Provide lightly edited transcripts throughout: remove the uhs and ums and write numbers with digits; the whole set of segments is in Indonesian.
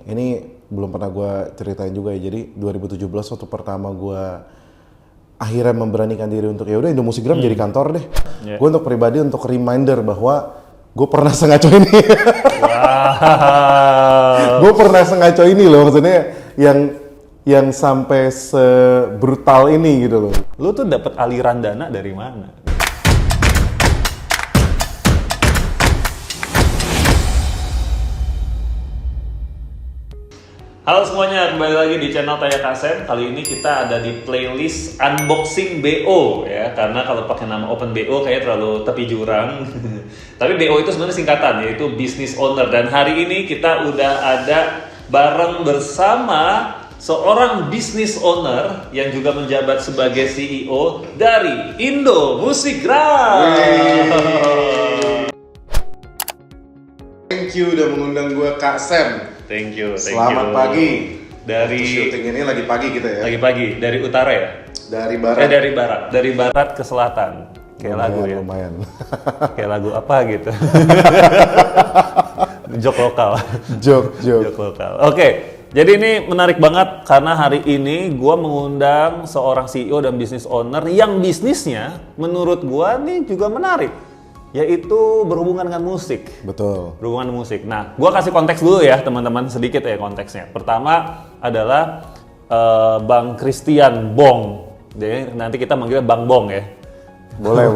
Ini belum pernah gue ceritain juga ya. Jadi 2017 waktu pertama gue akhirnya memberanikan diri untuk ya udah Indomusikgram jadi kantor deh. Yeah. Gue untuk pribadi untuk reminder bahwa gue pernah sengaco ini. Wow. Gue pernah sengaco ini loh, maksudnya yang sampai sebrutal ini gitu loh. Lu tuh dapat aliran dana dari mana? Halo semuanya, kembali lagi di channel Tanya Kasem. Kali ini kita ada di playlist Unboxing BO ya, karena kalau pakai nama Open BO kayaknya terlalu tepi jurang. Tapi BO itu sebenarnya singkatan, yaitu Business Owner. Dan hari ini kita udah ada bareng bersama seorang business owner yang juga menjabat sebagai CEO dari Indomusikgram. Thank you udah mengundang gue Kak Sam. Thank you. Selamat pagi. Dari syuting ini lagi pagi kita ya. Lagi pagi, dari utara ya? Dari barat. Dari barat ke selatan. Kayak lumayan, lagu ya. Lumayan. Kayak lagu apa gitu. Jok lokal. Jok lokal. Oke. Jadi ini menarik banget karena hari ini gue mengundang seorang CEO dan business owner yang bisnisnya menurut gue nih juga menarik. Yaitu berhubungan dengan musik. Betul. Berhubungan dengan musik. Nah, gue kasih konteks dulu ya teman-teman, sedikit ya konteksnya. Pertama adalah Bang Christian Bong. Jadi nanti kita manggilnya Bang Bong ya. Boleh.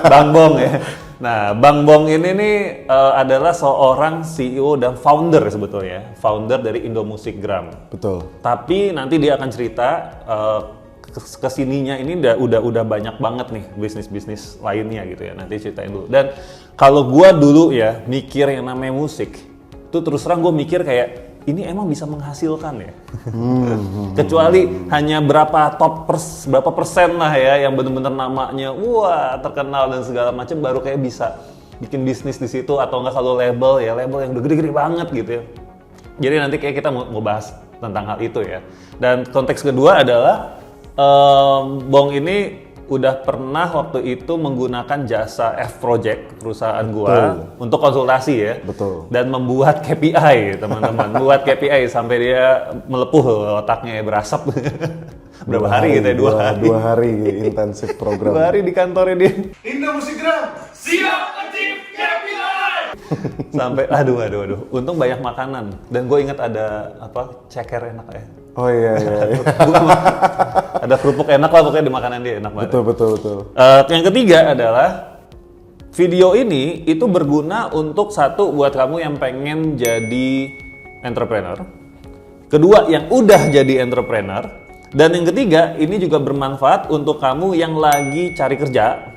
Bang Bong ya. Nah, Bang Bong ini nih adalah seorang CEO dan founder sebetulnya. Founder dari Indomusikgram. Betul. Tapi nanti dia akan cerita kesininya ini udah banyak banget nih bisnis lainnya gitu ya, nanti ceritain dulu. Dan kalau gue dulu ya mikir yang namanya musik tuh terus terang gue mikir kayak ini emang bisa menghasilkan ya. Kecuali hanya berapa persen lah ya yang bener-bener namanya wah terkenal dan segala macam baru kayak bisa bikin bisnis di situ, atau enggak kalau label yang udah gede-gede banget gitu ya. Jadi nanti kayak kita mau bahas tentang hal itu ya. Dan konteks kedua adalah Bong ini udah pernah waktu itu menggunakan jasa F Project perusahaan gua untuk konsultasi ya. Betul. Dan membuat KPI teman-teman, membuat KPI sampai dia melepuh otaknya ya, berasap. Berapa hari gitu ya? 2 hari. 2 hari intensif program. 2 hari di kantornya dia. Indomusikgram siap achieve KPI. Sampai aduh. Untung banyak makanan dan gue ingat ada ceker enak ya. Oh iya. Ada kerupuk enak lah pokoknya di makanan dia, enak banget. Betul. Yang ketiga adalah video ini itu berguna untuk satu buat kamu yang pengen jadi entrepreneur. Kedua yang udah jadi entrepreneur. Dan yang ketiga ini juga bermanfaat untuk kamu yang lagi cari kerja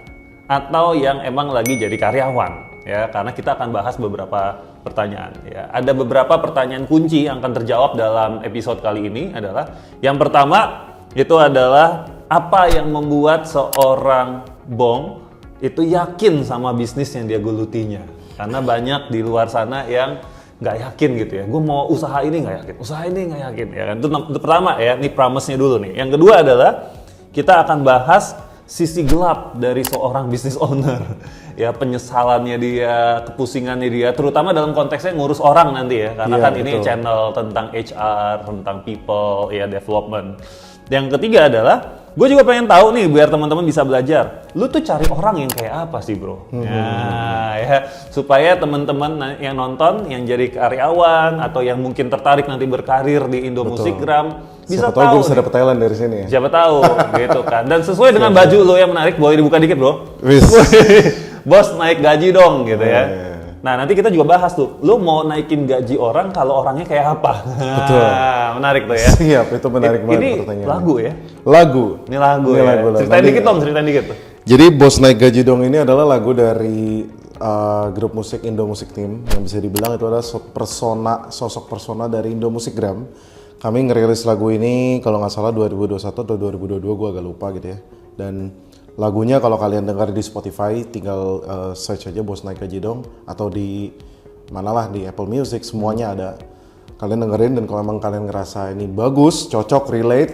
atau yang emang lagi jadi karyawan. Ya, karena kita akan bahas beberapa pertanyaan ya. Ada beberapa pertanyaan kunci yang akan terjawab dalam episode kali ini adalah yang pertama itu adalah apa yang membuat seorang Bong itu yakin sama bisnis yang dia gelutinya. Karena banyak di luar sana yang nggak yakin gitu ya. Gue mau usaha ini nggak yakin, usaha ini nggak yakin ya kan. Itu pertama ya, ini promise-nya dulu nih. Yang kedua adalah kita akan bahas sisi gelap dari seorang business owner. Ya, penyesalannya dia, kepusingannya dia, terutama dalam konteksnya ngurus orang nanti ya, karena kan ini channel tentang HR, tentang people, ya development. Yang ketiga adalah, gue juga pengen tahu nih biar teman-teman bisa belajar, lu tuh cari orang yang kayak apa sih bro? Nah, ya supaya teman-teman yang nonton, yang jadi karyawan atau yang mungkin tertarik nanti berkarir di Indomusikgram bisa tahu. Gue bisa dapet talent dari sini ya. Siapa tahu, gitu kan. Dan sesuai dengan baju lo yang menarik, boleh dibuka dikit bro. Bos naik gaji dong gitu ya. Nah nanti kita juga bahas tuh, lu mau naikin gaji orang kalau orangnya kayak apa? Betul. Menarik tuh ya. Siap, itu menarik banget pertanyaannya. Ini lagu ya? Ini lagu ya. lagu. Ceritain dikit tuh. Jadi Bos Naik Gaji Dong ini adalah lagu dari grup musik Indomusik Team, yang bisa dibilang itu adalah sosok persona dari Indomusikgram. Kami ngerilis lagu ini kalau nggak salah 2021 atau 2022, gue agak lupa gitu ya. Dan lagunya kalau kalian dengar di Spotify tinggal search aja Bos Naik Gaji Dong, atau di manalah di Apple Music, semuanya ada. Kalian dengerin, dan kalau emang kalian ngerasa ini bagus, cocok, relate,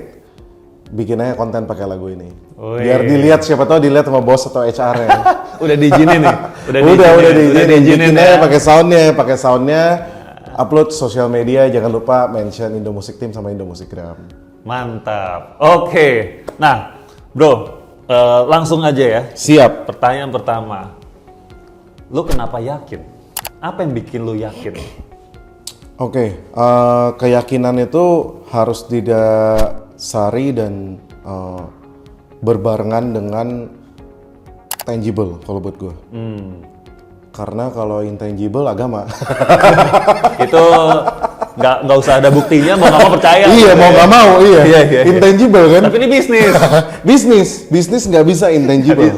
bikin aja konten pakai lagu ini. Biar dilihat, siapa tahu dilihat sama bos atau HR-nya. Udah diizinin nih. Udah diizinin ya pakai soundnya. upload sosial media, jangan lupa mention Indo Music Team sama Indo Music Gram. Mantap. Oke. Nah, bro, langsung aja ya. Siap. Pertanyaan pertama. Lu kenapa yakin? Apa yang bikin lu yakin? Oke, keyakinan itu harus didasari dan berbarengan dengan tangible kalau buat gue. Karena kalau intangible agama. Itu nggak usah ada buktinya, mau nggak mau percaya. Iya, mau nggak mau, iya. Iya. Intangible kan? Tapi ini bisnis. bisnis nggak bisa intangible.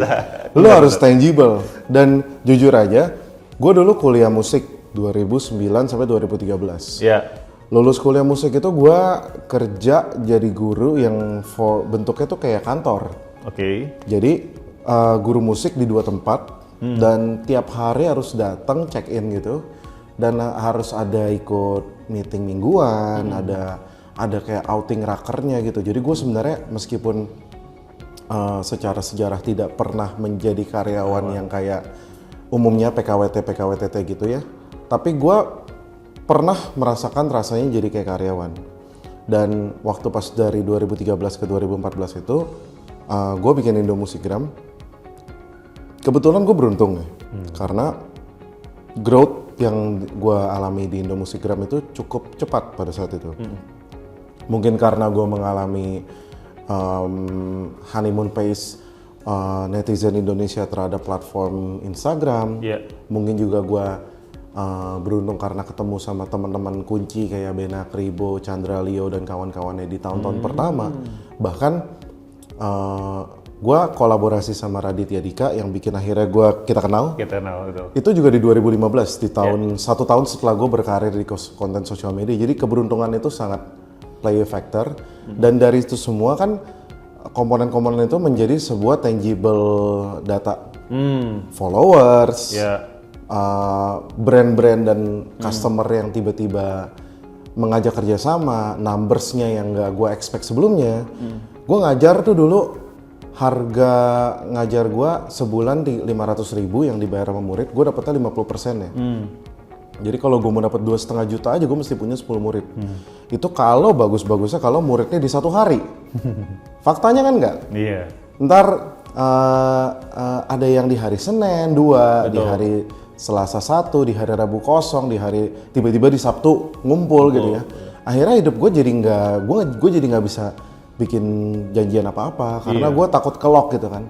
Lu harus tangible. Dan jujur aja, gue dulu kuliah musik 2009 sampai 2013. Ya. Lulus kuliah musik itu gue kerja jadi guru yang bentuknya tuh kayak kantor. Oke. Jadi guru musik di 2 tempat dan tiap hari harus datang check in gitu. Dan harus ada ikut meeting mingguan, ada kayak outing rakernya gitu. Jadi gue sebenarnya meskipun secara sejarah tidak pernah menjadi karyawan yang kayak umumnya PKWT gitu ya. Tapi gue pernah merasakan rasanya jadi kayak karyawan. Dan waktu pas dari 2013 ke 2014 itu gue bikin Indo Music Gram. Kebetulan gue beruntung ya, karena growth yang gue alami di Indo Music Gram itu cukup cepat pada saat itu. Mungkin karena gue mengalami honeymoon phase netizen Indonesia terhadap platform Instagram. Mungkin juga gue beruntung karena ketemu sama teman-teman kunci kayak Benak, Ribo, Chandra Leo dan kawan-kawannya di tahun-tahun pertama. Bahkan gue kolaborasi sama Raditya Dika yang bikin akhirnya kita kenal. Betul. Itu juga di 2015 di tahun 1 tahun setelah gue berkarir di konten sosial media. Jadi keberuntungan itu sangat play a factor. Dan dari itu semua kan komponen-komponen itu menjadi sebuah tangible data. Followers, brand-brand dan customer yang tiba-tiba mengajak kerjasama, numbersnya yang gak gue expect sebelumnya. Gue ngajar tuh dulu, harga ngajar gue sebulan di 500.000 yang dibayar sama murid, gue dapetnya 50% ya. Jadi kalau gue mau dapat 2,5 juta aja, gue mesti punya 10 murid. Itu kalau bagus-bagusnya kalau muridnya di 1 hari. Faktanya kan enggak? Iya. Ntar ada yang di hari Senin 2, di hari Selasa 1, di hari Rabu kosong, di hari tiba-tiba di Sabtu ngumpul gitu ya. Akhirnya hidup gue jadi gue jadi nggak bisa bikin janjian apa-apa karena gue takut kelok gitu kan.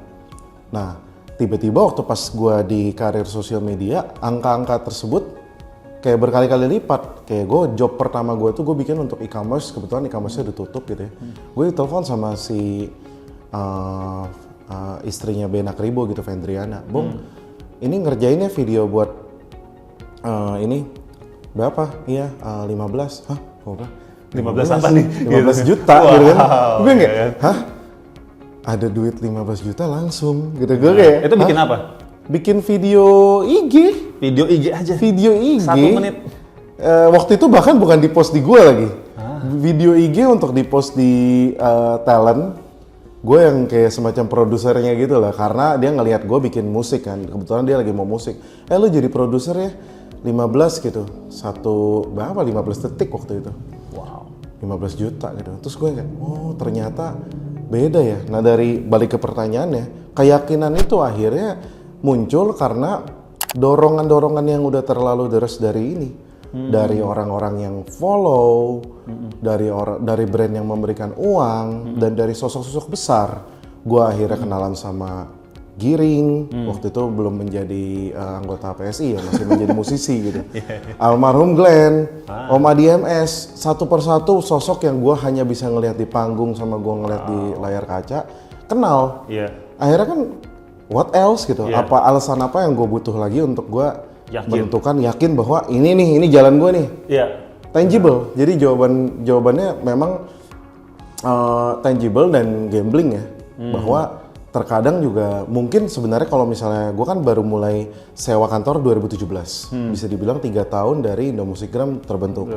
Nah, tiba-tiba waktu pas gue di karir sosial media, angka-angka tersebut kayak berkali-kali lipat. Kayak gue job pertama gue tuh gue bikin untuk e-commerce, kebetulan e-commerce-nya udah tutup gitu ya. Gue ditelepon sama si istrinya Benak Ribo gitu, Vendriana. Bung, ini ngerjainnya video buat ini berapa? Iya, 15. Hah? Berapa? 15 apa nih? 15 juta gitu kan. Gue kayak, hah? Ada duit 15 juta langsung gitu. Gue kayak, itu bikin apa? Bikin video IG. Video IG aja? Video IG. 1 menit? Waktu itu bahkan bukan di post di gue lagi. Video IG untuk di post di talent. Gue yang kayak semacam produsernya gitu lah. Karena dia ngelihat gue bikin musik kan. Kebetulan dia lagi mau musik. Lu jadi produser ya? 15 gitu. Berapa? 15 detik waktu itu. Wow. 15 juta gitu. Terus gue kayak, oh ternyata beda ya. Nah dari balik ke pertanyaannya, keyakinan itu akhirnya muncul karena dorongan-dorongan yang udah terlalu deras dari ini. Dari orang-orang yang follow, dari brand yang memberikan uang, dan dari sosok-sosok besar. Gue akhirnya kenalan sama Giring, waktu itu belum menjadi anggota PSI ya, masih menjadi musisi gitu. Almarhum Glenn, Om Adi MS, satu persatu sosok yang gue hanya bisa ngelihat di panggung sama gue ngelihat di layar kaca, kenal. Akhirnya kan, what else gitu? Apa alasan apa yang gue butuh lagi untuk gue menentukan yakin bahwa ini jalan gue nih. Tangible. Jadi jawabannya memang tangible dan gambling ya, bahwa terkadang juga mungkin sebenarnya kalau misalnya gue kan baru mulai sewa kantor 2017, bisa dibilang 3 tahun dari Indo Music Gram terbentuk.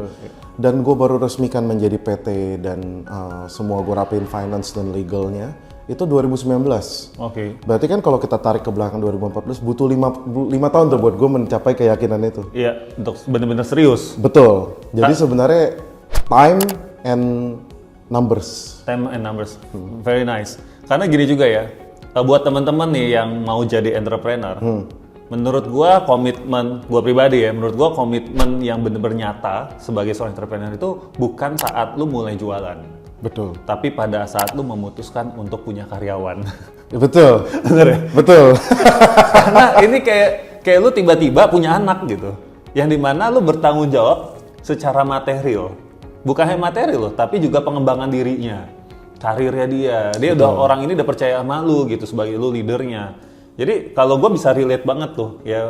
Dan gue baru resmikan menjadi PT dan semua gue rapiin finance dan legalnya itu 2019. Oke. Berarti kan kalau kita tarik ke belakang 2014 butuh 5 tahun tuh buat gue mencapai keyakinan itu. Iya, untuk bener-bener serius. Betul. Jadi sebenarnya time and numbers. Time and numbers. Very nice. Karena gini juga ya, buat teman-teman nih yang mau jadi entrepreneur, menurut gua komitmen gua pribadi ya, menurut gua komitmen yang bener-bener nyata sebagai seorang entrepreneur itu bukan saat lu mulai jualan. Betul. Tapi pada saat lu memutuskan untuk punya karyawan. Betul. Bener ya? Betul. Karena ini kayak lu tiba-tiba punya anak gitu. Yang dimana lu bertanggung jawab secara material. Bukan hanya materi loh, tapi juga pengembangan dirinya. Karirnya dia. Dia udah orang ini udah percaya sama lu gitu sebagai lu leadernya. Jadi kalau gue bisa relate banget tuh ya,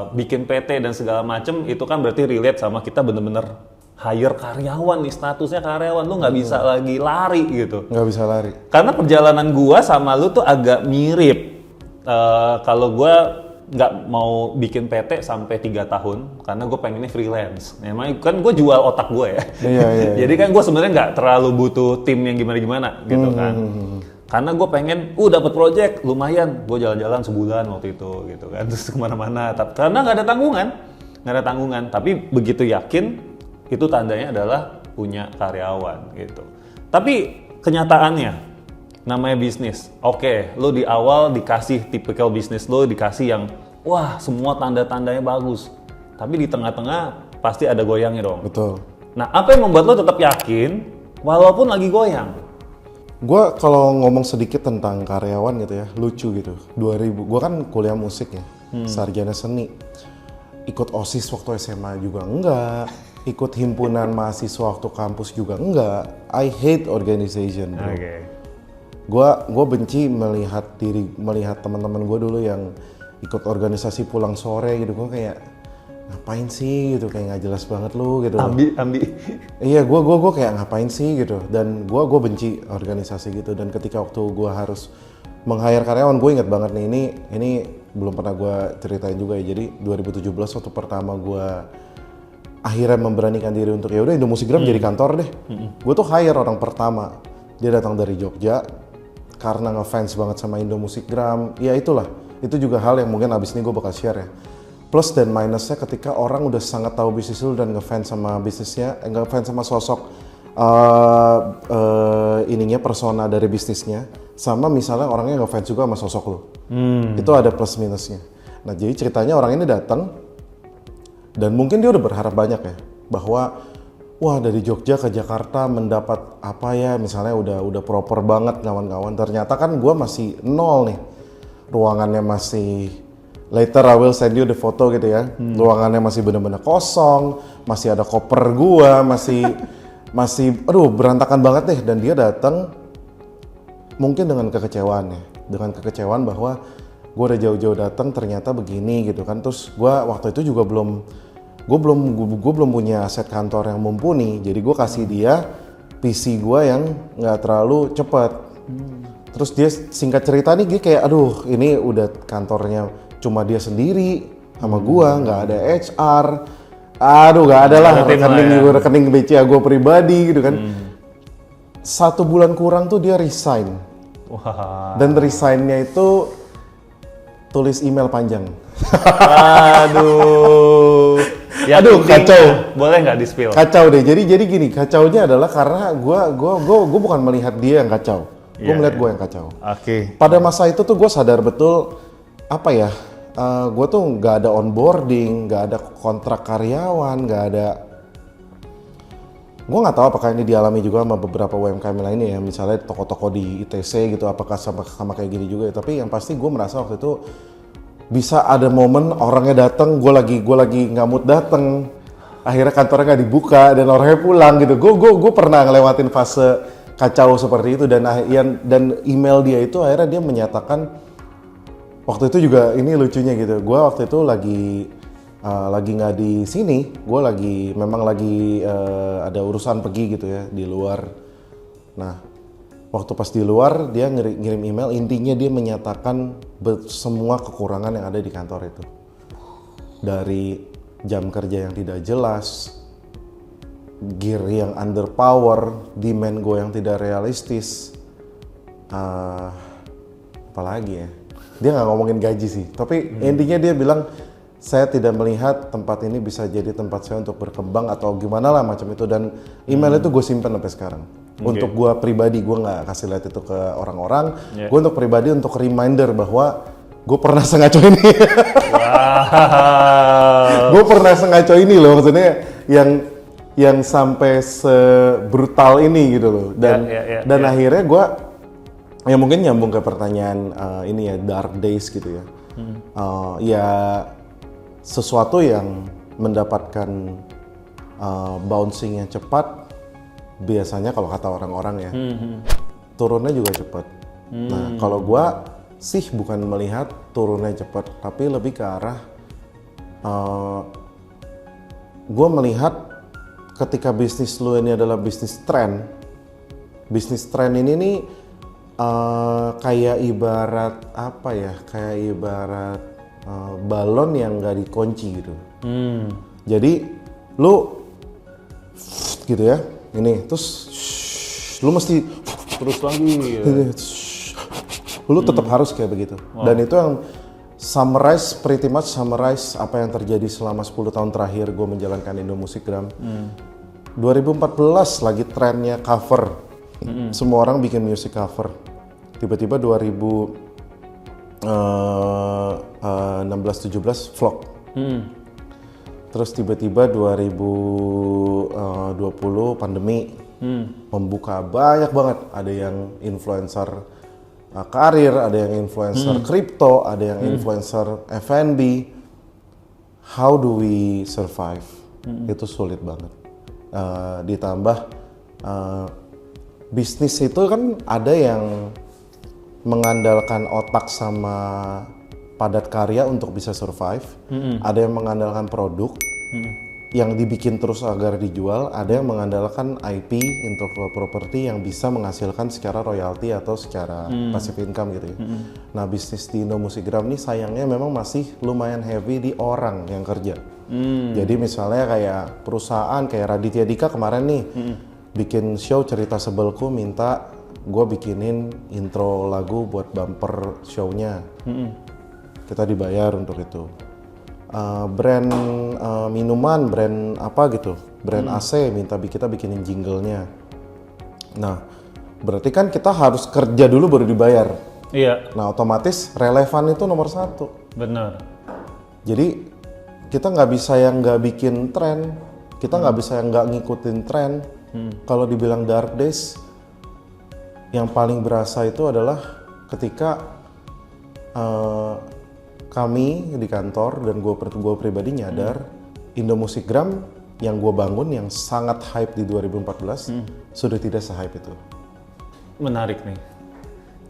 bikin PT dan segala macem itu kan berarti relate sama kita bener-bener hire karyawan nih, statusnya karyawan, lu nggak bisa lagi lari gitu. Nggak bisa lari. Karena perjalanan gua sama lu tuh agak mirip. Kalau gua nggak mau bikin PT sampai 3 tahun, karena gue pengennya freelance. Memang kan gue jual otak gue ya. Iya. Jadi kan gue sebenarnya nggak terlalu butuh tim yang gimana-gimana gitu kan. Karena gue pengen, dapat project lumayan, gue jalan-jalan sebulan waktu itu gitu kan, terus kemana-mana. Karena nggak ada tanggungan. Tapi begitu yakin, itu tandanya adalah punya karyawan gitu. Tapi kenyataannya, namanya bisnis. Oke, lo di awal dikasih tipikal bisnis lo, dikasih yang wah semua tanda-tandanya bagus. Tapi di tengah-tengah pasti ada goyangnya dong. Betul. Nah, apa yang membuat lo tetap yakin walaupun lagi goyang? Gue kalau ngomong sedikit tentang karyawan gitu ya, lucu gitu. 2000, gue kan kuliah musik ya, sarjana seni. Ikut OSIS waktu SMA juga enggak. Ikut himpunan mahasiswa waktu kampus juga enggak. I hate organization, bro. Oke. Gue benci melihat teman-teman gue dulu yang ikut organisasi pulang sore gitu. Gue kayak ngapain sih gitu, kayak nggak jelas banget lu gitu. Ambi. Iya, gue kayak ngapain sih gitu. Dan gue benci organisasi gitu. Dan ketika waktu gue harus meng-hire karyawan, gue inget banget nih, ini belum pernah gue ceritain juga ya. Jadi 2017 waktu pertama gue akhirnya memberanikan diri untuk ya udah Indomusikgram jadi kantor deh. Gue tuh hire orang pertama. Dia datang dari Jogja karena ngefans banget sama Indomusikgram. Ya itulah. Itu juga hal yang mungkin abis ini gue bakal share ya. Plus dan minusnya ketika orang udah sangat tahu bisnis lu dan ngefans sama bisnisnya, ngefans sama sosok persona dari bisnisnya, sama misalnya orangnya ngefans juga sama sosok lu. Itu ada plus minusnya. Nah, jadi ceritanya orang ini datang dan mungkin dia udah berharap banyak ya, bahwa wah dari Jogja ke Jakarta mendapat apa ya, misalnya udah proper banget kawan-kawan. Ternyata kan gue masih nol nih, ruangannya masih, later I will send you the photo gitu ya, ruangannya masih bener-bener kosong, masih ada koper gue, masih aduh berantakan banget deh. Dan dia datang mungkin dengan kekecewaan bahwa gue udah jauh-jauh datang ternyata begini gitu kan. Terus gue waktu itu juga belum punya aset kantor yang mumpuni, jadi gue kasih dia PC gue yang nggak terlalu cepat. Terus dia singkat cerita nih, dia kayak aduh ini udah kantornya cuma dia sendiri sama gue, nggak ada HR, nggak ada lah rekening BCA gue pribadi gitu kan. 1 bulan kurang tuh dia resign. Wah. Dan resignnya itu tulis email panjang. Aduh. Aduh, kacau. Boleh nggak di-spill? Kacau deh. Jadi gini, kacaunya adalah karena gue bukan melihat dia yang kacau. Gue melihat gue yang kacau. Oke. Pada masa itu tuh gue sadar betul apa ya? Gue tuh nggak ada onboarding, nggak ada kontrak karyawan, nggak ada. Gue nggak tahu apakah ini dialami juga sama beberapa UMKM lainnya ya, misalnya toko-toko di ITC gitu, apakah sama kayak gini juga ya. Tapi yang pasti gue merasa waktu itu bisa ada momen orangnya datang, gue lagi nggak mood datang, akhirnya kantornya nggak dibuka dan orangnya pulang gitu. Gue pernah ngelewatin fase kacau seperti itu. Dan email dia itu akhirnya dia menyatakan, waktu itu juga ini lucunya gitu, gue waktu itu lagi nggak di sini, gue memang lagi ada urusan pergi gitu ya di luar. Nah, waktu pas di luar dia ngirim email, intinya dia menyatakan semua kekurangan yang ada di kantor itu. Dari jam kerja yang tidak jelas, gear yang underpower, demand gue yang tidak realistis, apalagi ya, dia nggak ngomongin gaji sih, tapi intinya dia bilang saya tidak melihat tempat ini bisa jadi tempat saya untuk berkembang atau gimana lah macam itu, dan email itu gue simpen sampai sekarang. Untuk gue pribadi, gue nggak kasih lihat itu ke orang-orang. Gue untuk pribadi, untuk reminder bahwa gue pernah sengaco ini. Gue pernah sengaco ini loh, maksudnya yang sampai sebrutal ini gitu loh. Dan akhirnya gue, ya mungkin nyambung ke pertanyaan ini ya, dark days gitu ya. Ya sesuatu yang mendapatkan bouncing yang cepat, biasanya kalau kata orang-orang ya, turunnya juga cepat. Nah kalau gue sih bukan melihat turunnya cepat, tapi lebih ke arah gue melihat ketika bisnis lu ini adalah bisnis tren ini nih kayak ibarat apa ya, kayak ibarat balon yang nggak dikunci gitu. Jadi lu gitu ya, ini terus lu mesti Terus lagi. Lu tetap harus kayak begitu. Dan itu yang pretty much summarize apa yang terjadi selama 10 tahun terakhir gue menjalankan Indo Musikgram. 2014 lagi trennya cover. Semua orang bikin music cover. Tiba-tiba 2016-17 vlog. Terus tiba-tiba 2020 pandemi. Membuka banyak banget. Ada yang influencer karir, ada yang influencer kripto, ada yang influencer F&B. How do we survive? Itu sulit banget. Ditambah bisnis itu kan ada yang mengandalkan otak sama padat karya untuk bisa survive. Ada yang mengandalkan produk yang dibikin terus agar dijual, ada yang mengandalkan IP, intellectual property, yang bisa menghasilkan secara royalti atau secara passive income gitu ya. Nah bisnis di Indo Musikgram ini sayangnya memang masih lumayan heavy di orang yang kerja. Jadi misalnya kayak perusahaan kayak Raditya Dika kemarin nih bikin show Cerita Sebelku, minta gue bikinin intro lagu buat bumper show-nya. Kita dibayar untuk itu. Brand minuman, brand apa gitu, brand AC minta kita bikinin jingle-nya. Nah, berarti kan kita harus kerja dulu baru dibayar. Iya. Nah, otomatis relevan itu nomor 1. Benar. Jadi kita nggak bisa yang nggak bikin tren, kita nggak bisa yang nggak ngikutin tren. Kalau dibilang dark days, yang paling berasa itu adalah ketika kami di kantor dan gue pribadi nyadar Indo Musikgram yang gue bangun yang sangat hype di 2014 sudah tidak se-hype itu. Menarik nih.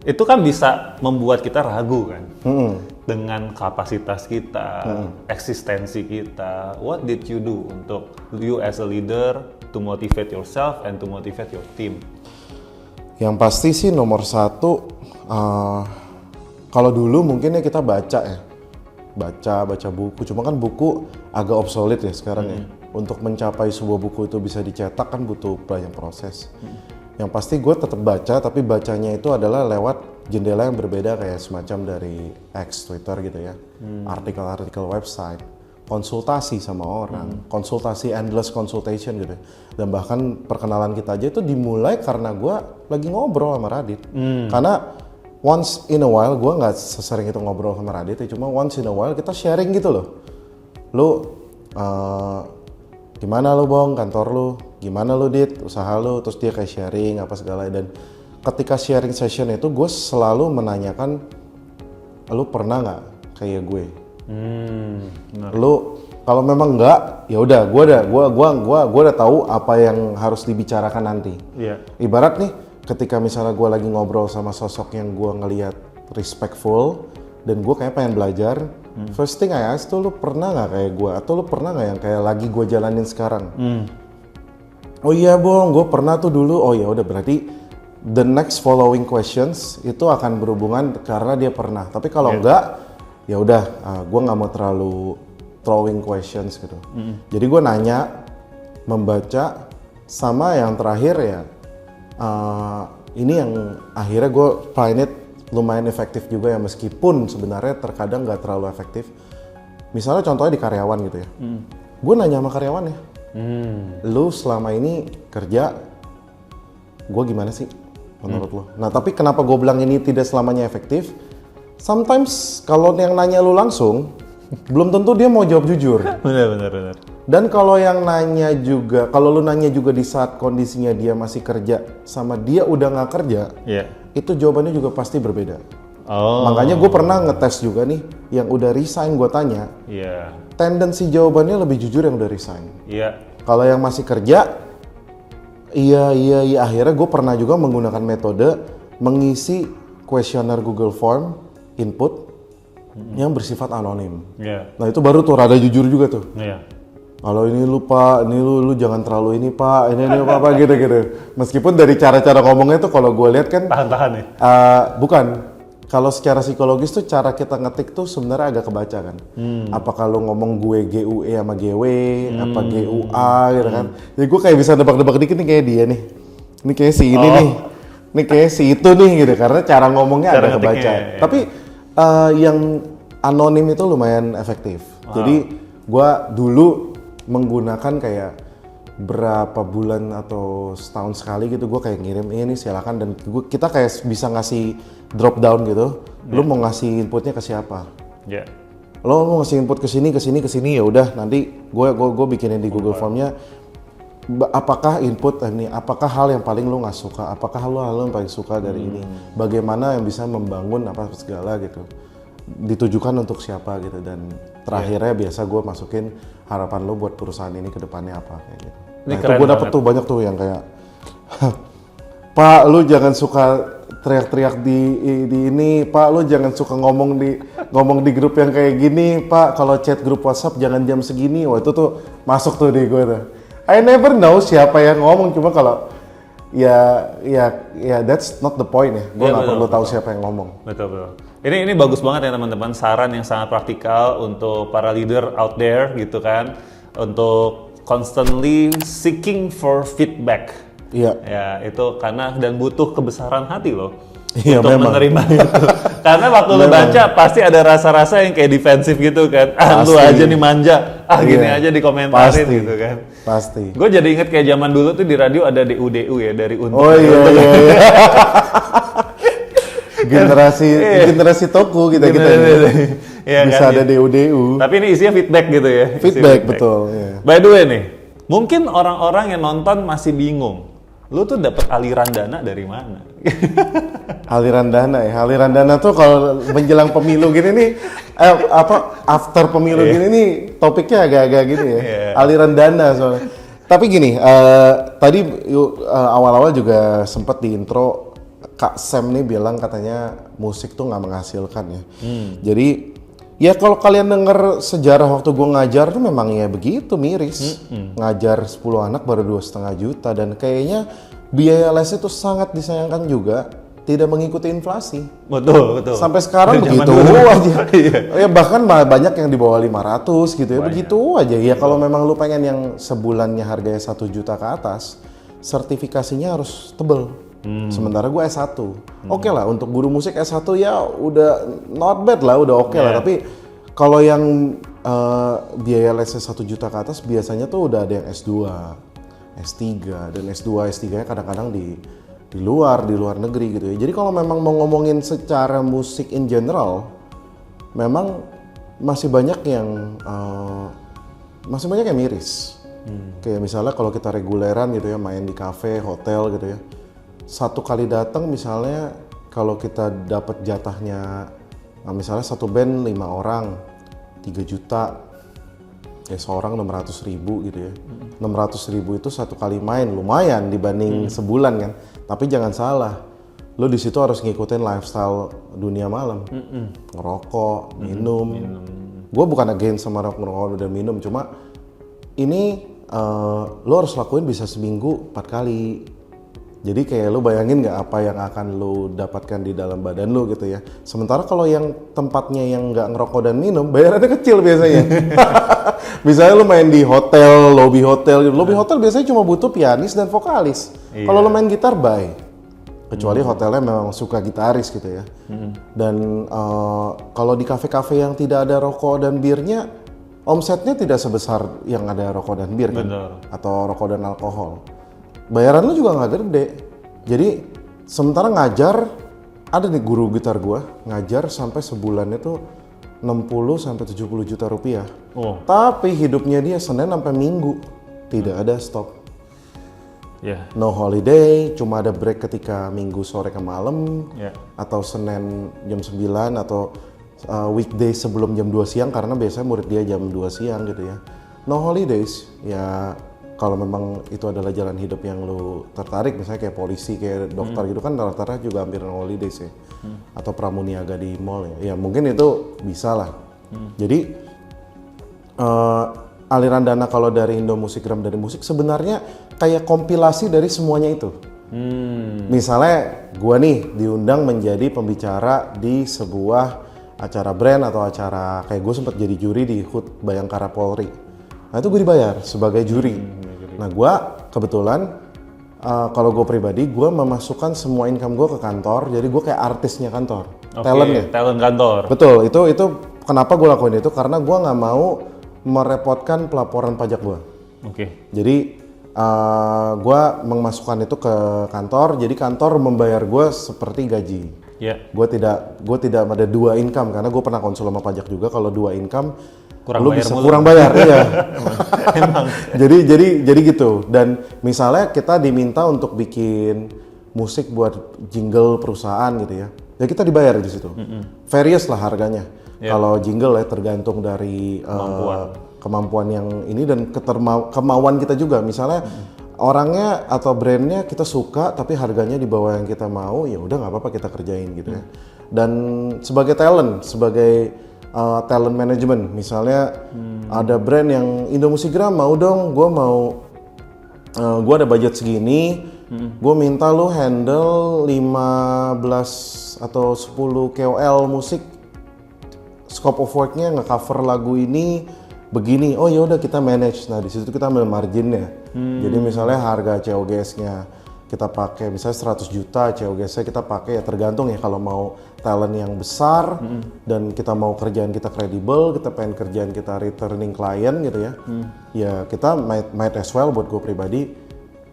Itu kan bisa membuat kita ragu kan dengan kapasitas kita, eksistensi kita. What did you do untuk you as a leader to motivate yourself and to motivate your team? Yang pasti sih nomor 1, kalau dulu mungkin ya kita baca ya. Baca buku, cuma kan buku agak obsolete ya sekarang ya. Untuk mencapai sebuah buku itu bisa dicetak kan butuh banyak proses. Yang pasti gue tetap baca, tapi bacanya itu adalah lewat jendela yang berbeda, kayak semacam dari X, Twitter gitu ya. Artikel-artikel website, konsultasi sama orang, konsultasi, endless consultation gitu. Dan bahkan perkenalan kita aja itu dimulai karena gue lagi ngobrol sama Radit. Karena once in a while, gue nggak sesering itu ngobrol sama Radit ya, cuma once in a while kita sharing gitu loh. Lu gimana lu Bong, kantor lu, gimana lu Dit, usaha lu, terus dia kayak sharing apa segala. Dan ketika sharing session itu gue selalu menanyakan, lu pernah nggak kayak gue? Lu kalau memang nggak, ya udah, gue udah tahu apa yang harus dibicarakan nanti. Ibarat nih, ketika misalnya gue lagi ngobrol sama sosok yang gue ngelihat respectful dan gue kayak pengen belajar, first thing I ask tuh, lu pernah nggak kayak gue, atau lu pernah nggak yang kayak lagi gue jalanin sekarang? Oh iya Bong, gue pernah tuh dulu. Oh ya udah, berarti the next following questions itu akan berhubungan karena dia pernah. Tapi kalau enggak, ya udah, gue nggak mau terlalu throwing questions gitu. Jadi gue nanya, membaca, sama yang terakhir ya, ini yang akhirnya gue find it lumayan efektif juga ya, meskipun sebenarnya terkadang nggak terlalu efektif. Misalnya contohnya di karyawan gitu ya, gue nanya sama karyawannya, lu selama ini kerja, gue gimana sih menurut lo? Nah tapi kenapa gue bilang ini tidak selamanya efektif? Sometimes kalau yang nanya lu langsung, belum tentu dia mau jawab jujur. Benar. Dan kalau yang nanya juga, kalau lu nanya juga di saat kondisinya dia masih kerja, sama dia udah nggak kerja, itu jawabannya juga pasti berbeda. Makanya gue pernah ngetes juga nih, yang udah resign gue tanya, tendensi jawabannya lebih jujur yang udah resign. Kalau yang masih kerja, iya, akhirnya gue pernah juga menggunakan metode mengisi kuesioner Google Form input yang bersifat anonim. Nah itu baru tuh rada jujur juga tuh. Kalau ini lu Pak, ini lu jangan terlalu ini Pak, ini apa gitu. Meskipun dari cara-cara ngomongnya tuh kalau gue lihat kan Tahan-tahan ya? Bukan. Kalau secara psikologis tuh cara kita ngetik tuh sebenarnya agak kebaca kan. Apakah lu ngomong gue GUE sama GW, apa GUA gitu kan. Jadi gue kayak bisa nebak-nebak dikit nih kayak dia nih. Ini kayak si ini nih. Ini kayak si itu nih gitu karena cara ngomongnya agak kebaca. Tapi yang anonim itu lumayan efektif. Jadi gue dulu menggunakan kayak berapa bulan atau setahun sekali gitu gue kayak ngirim ini silakan, dan kita kayak bisa ngasih drop down gitu. Lu mau ngasih inputnya ke siapa? Lo mau ngasih input ke sini ya udah nanti gue bikinin di Google Formnya. Apakah input ini, apakah hal yang paling lu nggak suka, apakah hal yang paling suka dari ini, bagaimana yang bisa membangun apa segala gitu, ditujukan untuk siapa gitu, dan terakhirnya biasa gue masukin harapan lo buat perusahaan ini ke depannya apa kayak gitu. Nah itu gue dapet tuh banyak tuh yang kayak Pak lu jangan suka teriak-teriak di ini, Pak lu jangan suka ngomong di grup yang kayak gini, Pak kalau chat grup WhatsApp jangan jam segini. Wah itu tuh masuk tuh di gue tuh. I never know siapa yang ngomong, cuma kalau ya that's not the point ya. Gue nggak perlu tahu siapa yang ngomong. Betul. Ini bagus banget ya teman-teman, saran yang sangat praktikal untuk para leader out there gitu kan, untuk constantly seeking for feedback. Iya. Ya itu karena dan butuh kebesaran hati loh. Iya, untuk memang. menerima itu. Karena waktu lu baca pasti ada rasa-rasa yang kayak defensif gitu kan. Lu aja nih manja. Gini aja dikomentarin gitu kan. Pasti. Gue jadi inget kayak zaman dulu tuh di radio ada DUDU ya, dari untuk. Oh iya. generasi toku kita ya, bisa kan, ada DUDU. Tapi ini isinya feedback gitu ya. Feedback. Betul. Yeah. By the way nih, mungkin orang-orang yang nonton masih bingung. Lu tuh dapat aliran dana dari mana? Aliran dana tuh kalau menjelang pemilu gini nih, after pemilu gini nih topiknya agak-agak gini ya. Aliran dana soalnya. Tapi gini, tadi awal-awal juga sempat di intro Kak Sam nih bilang katanya musik tuh nggak menghasilkan ya. Jadi ya kalau kalian denger sejarah waktu gue ngajar tuh memang ya begitu miris. Ngajar 10 anak baru 2,5 juta, dan kayaknya biaya les itu sangat disayangkan juga, tidak mengikuti inflasi. Betul. Dari Sampai sekarang begitu aja. Ya bahkan banyak yang di bawah 500 gitu ya. Banyak. Begitu aja. Ya kalau memang lu pengen yang sebulannya harganya 1 juta ke atas, sertifikasinya harus tebel. Sementara gue S1. Oke lah untuk guru musik S1 ya udah not bad lah, udah oke lah. Tapi kalau yang biaya lesnya 1 juta ke atas biasanya tuh udah ada yang S2, S3, dan S2, S3-nya kadang-kadang di luar negeri gitu ya. Jadi kalau memang mau ngomongin secara musik in general, memang masih banyak yang miris. Kayak misalnya kalau kita reguleran gitu ya, main di kafe, hotel gitu ya. Satu kali datang misalnya kalau kita dapat jatahnya, misalnya satu band 5 orang, 3 juta, ya seorang 600.000 gitu ya. 600.000 itu satu kali main, lumayan dibanding sebulan kan. Tapi jangan salah, lo di situ harus ngikutin lifestyle dunia malam, ngerokok, minum. Gue bukan against sama ngerokok dan minum, cuma ini lo harus lakuin bisa seminggu 4 kali. Jadi kayak lo bayangin nggak apa yang akan lo dapatkan di dalam badan lo gitu ya. Sementara kalau yang tempatnya yang nggak ngerokok dan minum, bayarannya kecil biasanya. Misalnya lo main di hotel, lobby hotel biasanya cuma butuh pianis dan vokalis. Kalau lo main gitar, Kecuali hotelnya memang suka gitaris gitu ya. Dan kalau di kafe-kafe yang tidak ada rokok dan birnya, omsetnya tidak sebesar yang ada rokok dan bir kan? Bener. Atau rokok dan alkohol. Bayaran lu juga nggak gede. Jadi sementara ngajar, ada nih guru gitar gua ngajar sampai sebulan itu 60 sampai 70 juta rupiah. Oh, Tapi hidupnya dia Senin sampai Minggu tidak ada stop. ya. No holiday, cuma ada break ketika Minggu sore ke malam Ya. atau Senin jam 9 atau weekday sebelum jam 2 siang karena biasanya murid dia jam 2 siang gitu ya. No holidays, ya kalau memang itu adalah jalan hidup yang lu tertarik, misalnya kayak polisi, kayak dokter gitu kan rata-rata juga hampir no holidays ya. Atau pramuniaga di mall ya, ya mungkin itu bisa lah. Jadi aliran dana kalau dari Indo Musikgram dari musik sebenarnya kayak kompilasi dari semuanya itu. Misalnya gua nih diundang menjadi pembicara di sebuah acara brand atau acara kayak gue sempat jadi juri di HUT Bayangkara Polri. Nah itu gue dibayar sebagai juri. Nah gue kebetulan kalau gue pribadi gue memasukkan semua income gue ke kantor, jadi gue kayak artisnya kantor, talentnya. Talent kantor. Betul, itu kenapa gue lakuin itu karena gue nggak mau merepotkan pelaporan pajak gue. Oke. Jadi gue memasukkan itu ke kantor, jadi kantor membayar gue seperti gaji. Ya. Gue tidak ada dua income karena gue pernah konsul sama pajak juga, kalau dua income Kurang lu bayar bisa mulu. kurang bayar iya. Emang. jadi gitu. Dan misalnya kita diminta untuk bikin musik buat jingle perusahaan gitu ya. Ya kita dibayar di situ. Various lah harganya. Kalau jingle ya tergantung dari kemampuan yang ini dan kemauan kita juga. Misalnya orangnya atau brandnya kita suka tapi harganya di bawah yang kita mau, ya udah nggak apa-apa kita kerjain gitu ya. Dan sebagai talent, sebagai talent management, misalnya ada brand yang Indo Musikgram mau dong, gue ada budget segini, gue minta lu handle 15 atau 10 KOL musik, scope of worknya nge-cover lagu ini begini, oh ya udah kita manage. Nah di situ kita ambil marginnya. Jadi misalnya harga COGS-nya kita pakai misalnya 100 juta, COGS-nya kita pakai ya tergantung ya, kalau mau talent yang besar dan kita mau kerjaan kita kredibel, kita pengen kerjaan kita returning client gitu ya. Ya kita might as well buat gue pribadi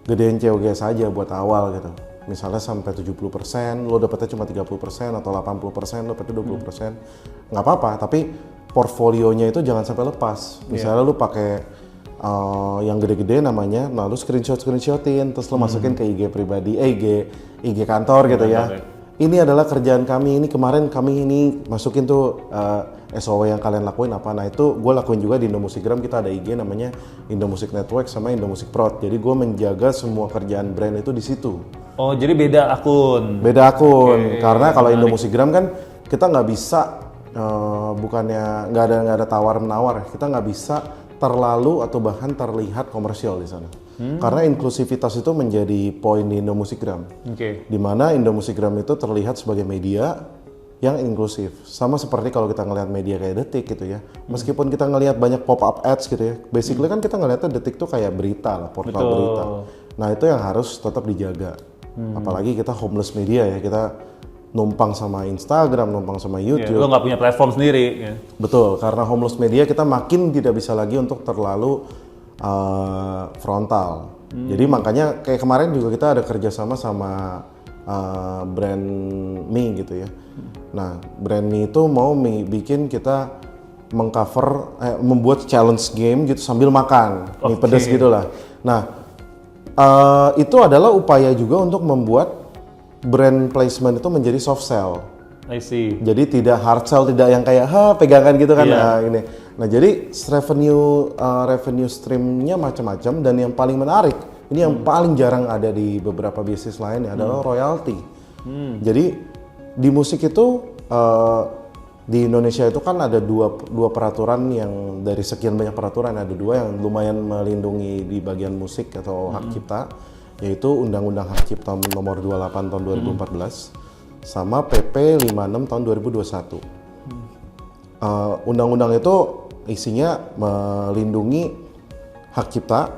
gedein COGS aja buat awal gitu. Misalnya sampai 70%, lo dapetnya cuma 30% atau 80%, lo dapetnya 20%. Nggak apa-apa, tapi portfolionya itu jangan sampai lepas. Misalnya lu pakai yang gede-gede namanya, nah lu screenshotin, terus lu masukin ke IG pribadi, IG kantor gitu ya. Ini adalah kerjaan kami, ini kemarin kami ini masukin tuh SOW yang kalian lakuin apa. Nah itu gue lakuin juga di Indo Musikgram, kita ada IG namanya Indo Music Network sama Indo Music Prod. Jadi gue menjaga semua kerjaan brand itu di situ. Oh jadi beda akun. Beda akun, karena kalau Indo Musikgram kan kita nggak bisa bukannya nggak ada tawar menawar, kita nggak bisa terlalu atau bahkan terlihat komersial di sana. Karena inklusivitas itu menjadi poin di Indo Musikgram. Di mana Indo Musikgram itu terlihat sebagai media yang inklusif. Sama seperti kalau kita ngelihat media kayak Detik gitu ya. Meskipun kita ngelihat banyak pop-up ads gitu ya. Basically kan kita ngelihatnya Detik tuh kayak berita lah, portal berita. Nah itu yang harus tetap dijaga. Apalagi kita homeless media ya, kita numpang sama Instagram, numpang sama YouTube. Lo nggak punya platform sendiri. Ya. Betul, karena homeless media kita makin tidak bisa lagi untuk terlalu frontal. Jadi makanya kayak kemarin juga kita ada kerjasama sama brand mie gitu ya. Nah, brand mie itu mau bikin kita membuat challenge game gitu sambil makan, mie pedas gitu lah. Nah, itu adalah upaya juga untuk membuat brand placement itu menjadi soft sell. I see. Jadi tidak hard sell, tidak yang kayak pegangan gitu kan. Nah, ini. Nah, jadi revenue streamnya macam-macam, dan yang paling menarik, ini yang paling jarang ada di beberapa bisnis lain adalah royalty. Jadi di musik itu di Indonesia itu kan ada dua peraturan, yang dari sekian banyak peraturan ada dua yang lumayan melindungi di bagian musik atau hak cipta, yaitu Undang-Undang Hak Cipta Nomor 28 Tahun 2014 sama PP 56 Tahun 2021. Undang-undang itu isinya melindungi hak cipta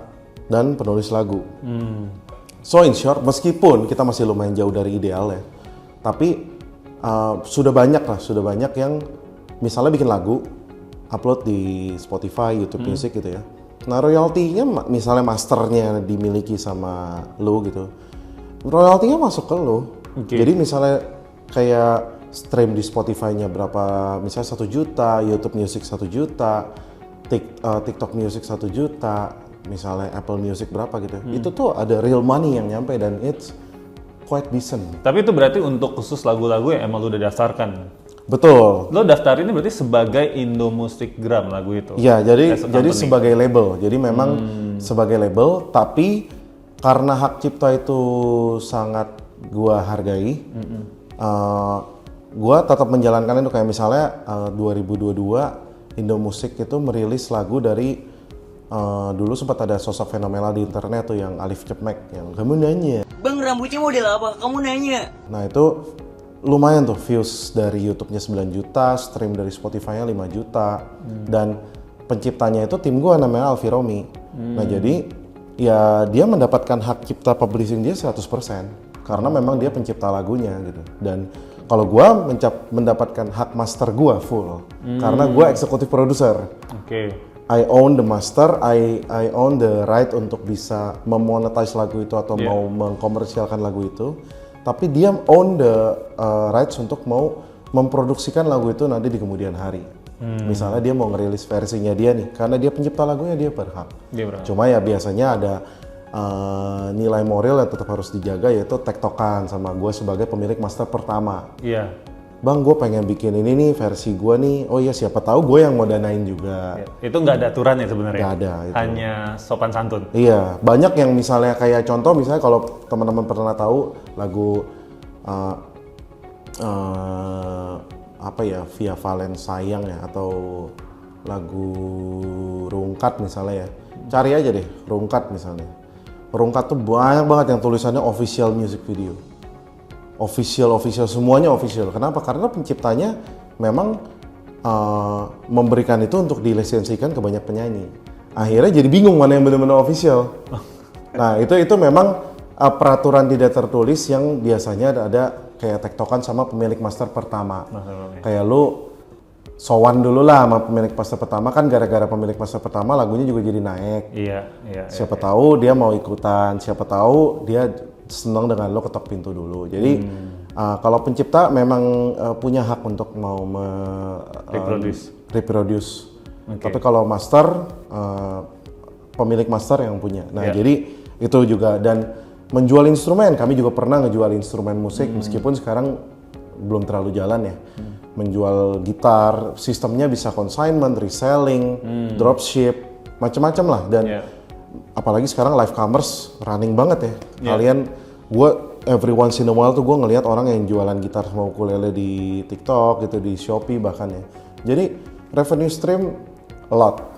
dan penulis lagu. So in short, meskipun kita masih lumayan jauh dari ideal ya, tapi sudah banyak yang misalnya bikin lagu, upload di Spotify, YouTube Music gitu ya. Nah royaltinya misalnya masternya dimiliki sama lu gitu, royaltinya masuk ke lu. Jadi misalnya kayak stream di Spotify-nya berapa, misalnya 1 juta, YouTube Music 1 juta, TikTok Music 1 juta, misalnya Apple Music berapa gitu. Itu tuh ada real money yang nyampe dan it's quite decent. Tapi itu berarti untuk khusus lagu-lagu yang emang lu udah daftarkan. Betul. Lo daftar ini berarti sebagai Indo Music Gram lagu itu. Iya, jadi As a company. sebagai label. Jadi memang sebagai label, tapi karena hak cipta itu sangat gua hargai, gua tetap menjalankan itu. Kayak misalnya 2022 Indo Music itu merilis lagu dari dulu sempat ada sosok fenomenal di internet tuh yang Alif Cepmek yang kamu nanya. Bang, rambutnya model apa? Kamu nanya. Nah itu lumayan tuh views dari YouTube-nya 9 juta, stream dari Spotify-nya 5 juta, dan penciptanya itu tim gua namanya Alfi Romi. Nah jadi ya dia mendapatkan hak cipta publishing dia 100% karena memang dia pencipta lagunya gitu. Dan kalau gua mendapatkan hak master gua full karena gua eksekutif produser. Oke. I own the master, I own the right untuk bisa memonetize lagu itu atau mau mengkomersialkan lagu itu. Tapi dia own the rights untuk mau memproduksikan lagu itu nanti di kemudian hari. Misalnya dia mau ngerilis versinya dia nih, karena dia pencipta lagunya dia berhak. Cuma ya biasanya ada nilai moral yang tetap harus dijaga, yaitu tektokan sama gue sebagai pemilik master pertama. Iya. Bang, gue pengen bikin ini nih versi gue nih. Oh iya, siapa tahu gue yang mau danain juga. Itu nggak ada aturan ya sebenarnya. Nggak ada. Itu. Hanya sopan santun. Iya, banyak yang misalnya kayak contoh, misalnya kalau teman-teman pernah tahu lagu apa ya, Via Valen Sayang ya, atau lagu Rungkat misalnya ya. Cari aja deh Rungkat misalnya. Rungkat tuh banyak banget yang tulisannya official music video. Official, semuanya official. Kenapa? Karena penciptanya memang memberikan itu untuk dilisensikan ke banyak penyanyi. Akhirnya jadi bingung mana yang benar-benar official. Nah itu memang peraturan tidak tertulis yang biasanya ada kayak tektokan sama pemilik master pertama. Kayak lu sowan dulu lah sama pemilik master pertama, kan gara-gara pemilik master pertama lagunya juga jadi naik. Iya. Siapa tahu dia mau ikutan, siapa tahu dia senang dengan lo ketok pintu dulu. Jadi kalau pencipta memang punya hak untuk mau reproduce. Tapi kalau master pemilik master yang punya. Nah jadi itu juga, dan menjual instrumen, kami juga pernah ngejual instrumen musik meskipun sekarang belum terlalu jalan ya. Menjual gitar, sistemnya bisa consignment, reselling, dropship, macam-macam lah. Dan apalagi sekarang live commerce running banget ya. Kalian, gue every once in a while tuh gue ngelihat orang yang jualan gitar sama ukulele di TikTok gitu, di Shopee bahkan ya. Jadi revenue stream a lot.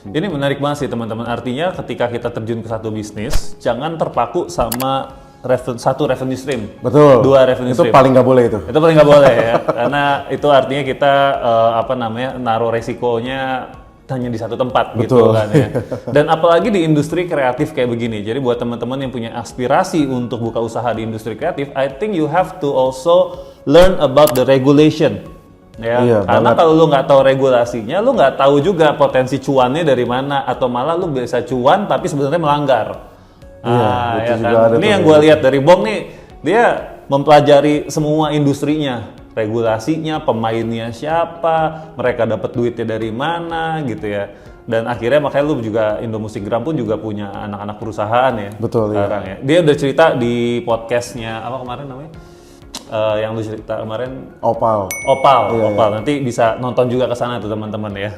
Ini menarik banget sih teman-teman. Artinya ketika kita terjun ke satu bisnis, jangan terpaku sama satu revenue stream. Betul. 2 revenue stream. Itu paling nggak boleh itu. Itu paling nggak boleh ya. Karena itu artinya kita naruh resikonya hanya di satu tempat. Betul. Gitu kan ya. Dan apalagi di industri kreatif kayak begini. Jadi buat teman-teman yang punya aspirasi untuk buka usaha di industri kreatif, I think you have to also learn about the regulation. Ya, iya, karena banget. kalau lu nggak tahu regulasinya, lu nggak tahu juga potensi cuannya dari mana, atau malah lu bisa cuan tapi sebenarnya melanggar. Iya, itu juga kan? ada Ini tuh, yang ya. gue lihat dari Bong nih, dia mempelajari semua industrinya, regulasinya, pemainnya siapa, mereka dapat duitnya dari mana gitu ya. Dan akhirnya makanya lu juga Indo Music Gram pun juga punya anak-anak perusahaan ya. Betul, sekarang ya. Dia udah cerita di podcastnya apa kemarin namanya? Yang lu cerita kemarin Opal. Opal. Nanti bisa nonton juga ke sana tuh teman-teman ya.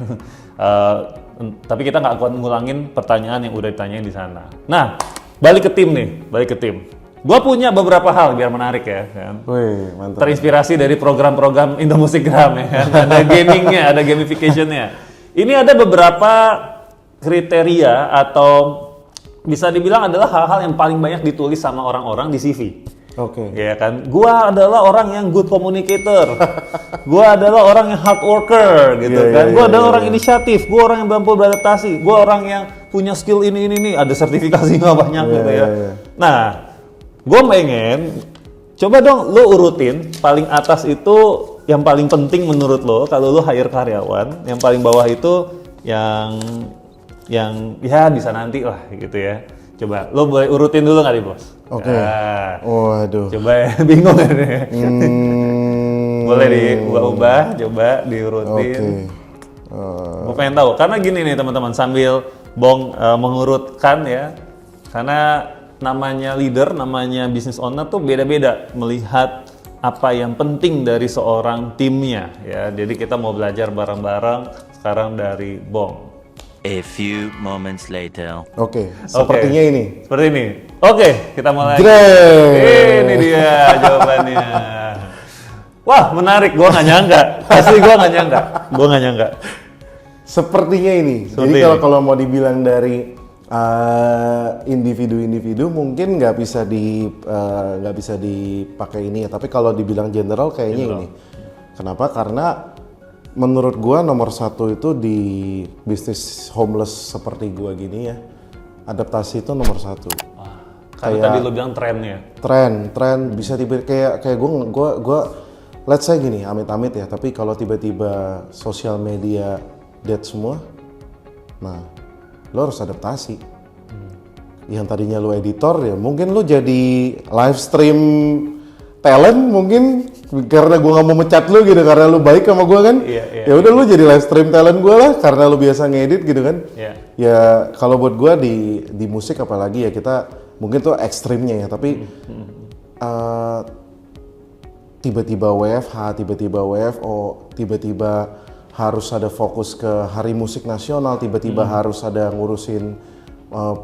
Tapi kita nggak akan ngulangin pertanyaan yang udah ditanyain di sana. Nah, balik ke tim. Gua punya beberapa hal biar menarik ya kan. Wih, mantap. Terinspirasi dari program-program Indo Music Gram ya kan. Ada gamingnya, ada gamificationnya. Ini ada beberapa kriteria atau bisa dibilang adalah hal-hal yang paling banyak ditulis sama orang-orang di CV. Oke. Ya kan, gua adalah orang yang good communicator, gua adalah orang yang hard worker, gitu kan. Gua adalah orang inisiatif, gua orang yang mampu beradaptasi, gua orang yang punya skill ini, ada sertifikasi nggak banyak gitu ya. Nah, gue pengen coba dong lo urutin paling atas itu yang paling penting menurut lo kalau lo hire karyawan, yang paling bawah itu yang ya bisa nanti lah gitu ya. Coba lo boleh urutin dulu nggak nih bos? Oke. Nah, Waduh. coba ya, bingung ya. Boleh diubah-ubah, coba diurutin. Oke. Gue pengen tahu, karena gini nih teman-teman, sambil Bong mengurutkan ya, karena namanya leader, namanya business owner tuh beda-beda melihat apa yang penting dari seorang timnya ya. Jadi kita mau belajar bareng-bareng sekarang dari Bong. A few moments later. Oke, sepertinya Oke. ini. Seperti ini. Oke, kita mulai. Grey. Ini dia jawabannya. Wah, menarik. Gua nggak nyangka. Asli gua nggak nyangka. Gua nggak nyangka. Sepertinya ini. Seperti Jadi ini. kalau mau dibilang dari individu-individu mungkin nggak bisa dipakai ini ya. Tapi kalau dibilang general kayaknya ini. Kenapa? Karena menurut gua nomor satu itu di bisnis homeless seperti gua gini ya, adaptasi itu nomor satu. Karena Kayak- tadi lu bilang trennya. Tren bisa kayak gua let's say gini, amit-amit ya, tapi kalau tiba-tiba sosial media dead semua, nah lo harus adaptasi. Yang tadinya lo editor ya mungkin lo jadi live stream talent mungkin, karena gua nggak mau mecat lo gitu karena lo baik sama gua kan. Iya, Ya udah lo jadi live stream talent gua lah karena lo biasa ngedit gitu kan. Iya. Ya kalau buat gua di musik apalagi ya kita mungkin tuh ekstrimnya ya, tapi tiba-tiba WFH, tiba-tiba WFO, tiba-tiba harus ada fokus ke Hari Musik Nasional, tiba-tiba harus ada ngurusin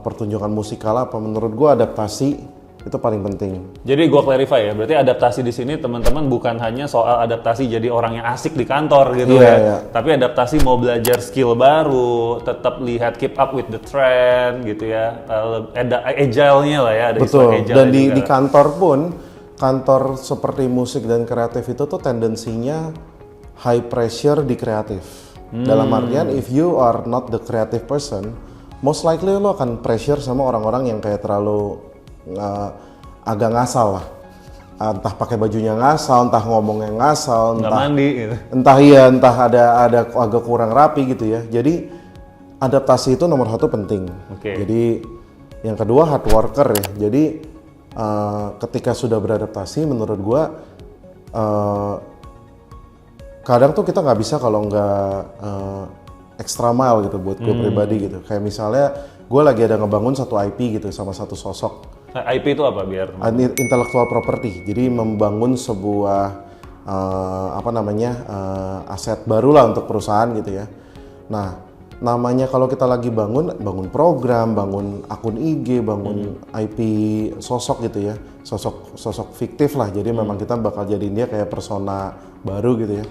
pertunjukan musikal apa. Menurut gua adaptasi itu paling penting. Jadi gua clarify ya, berarti adaptasi di sini teman-teman bukan hanya soal adaptasi jadi orang yang asik di kantor gitu Iya, ya, iya. tapi adaptasi mau belajar skill baru, tetap lihat keep up with the trend gitu ya, ada agile-nya lah ya, ada istilah Betul. agile Dan juga. di kantor pun, kantor seperti musik dan kreatif itu tuh tendensinya high pressure di kreatif. Dalam artian if you are not the creative person, most likely lo akan pressure sama orang-orang yang kayak terlalu agak ngasal lah. Entah pakai bajunya ngasal, entah ngomongnya ngasal, nggak entah mandi gitu. entah ada agak kurang rapi gitu ya. Jadi adaptasi itu nomor satu penting. Oke. Jadi yang kedua hard worker ya. Jadi ketika sudah beradaptasi, menurut gua kadang tuh kita nggak bisa kalau nggak extra mile gitu buat gue pribadi gitu. Kayak misalnya gue lagi ada ngebangun satu IP gitu sama satu sosok. IP itu apa biar? Intellectual property. Jadi membangun sebuah aset baru lah untuk perusahaan gitu ya. Nah, namanya kalau kita lagi bangun program, bangun akun IG, bangun IP sosok gitu ya. Sosok fiktif lah. Jadi memang kita bakal jadiin dia kayak persona baru gitu ya.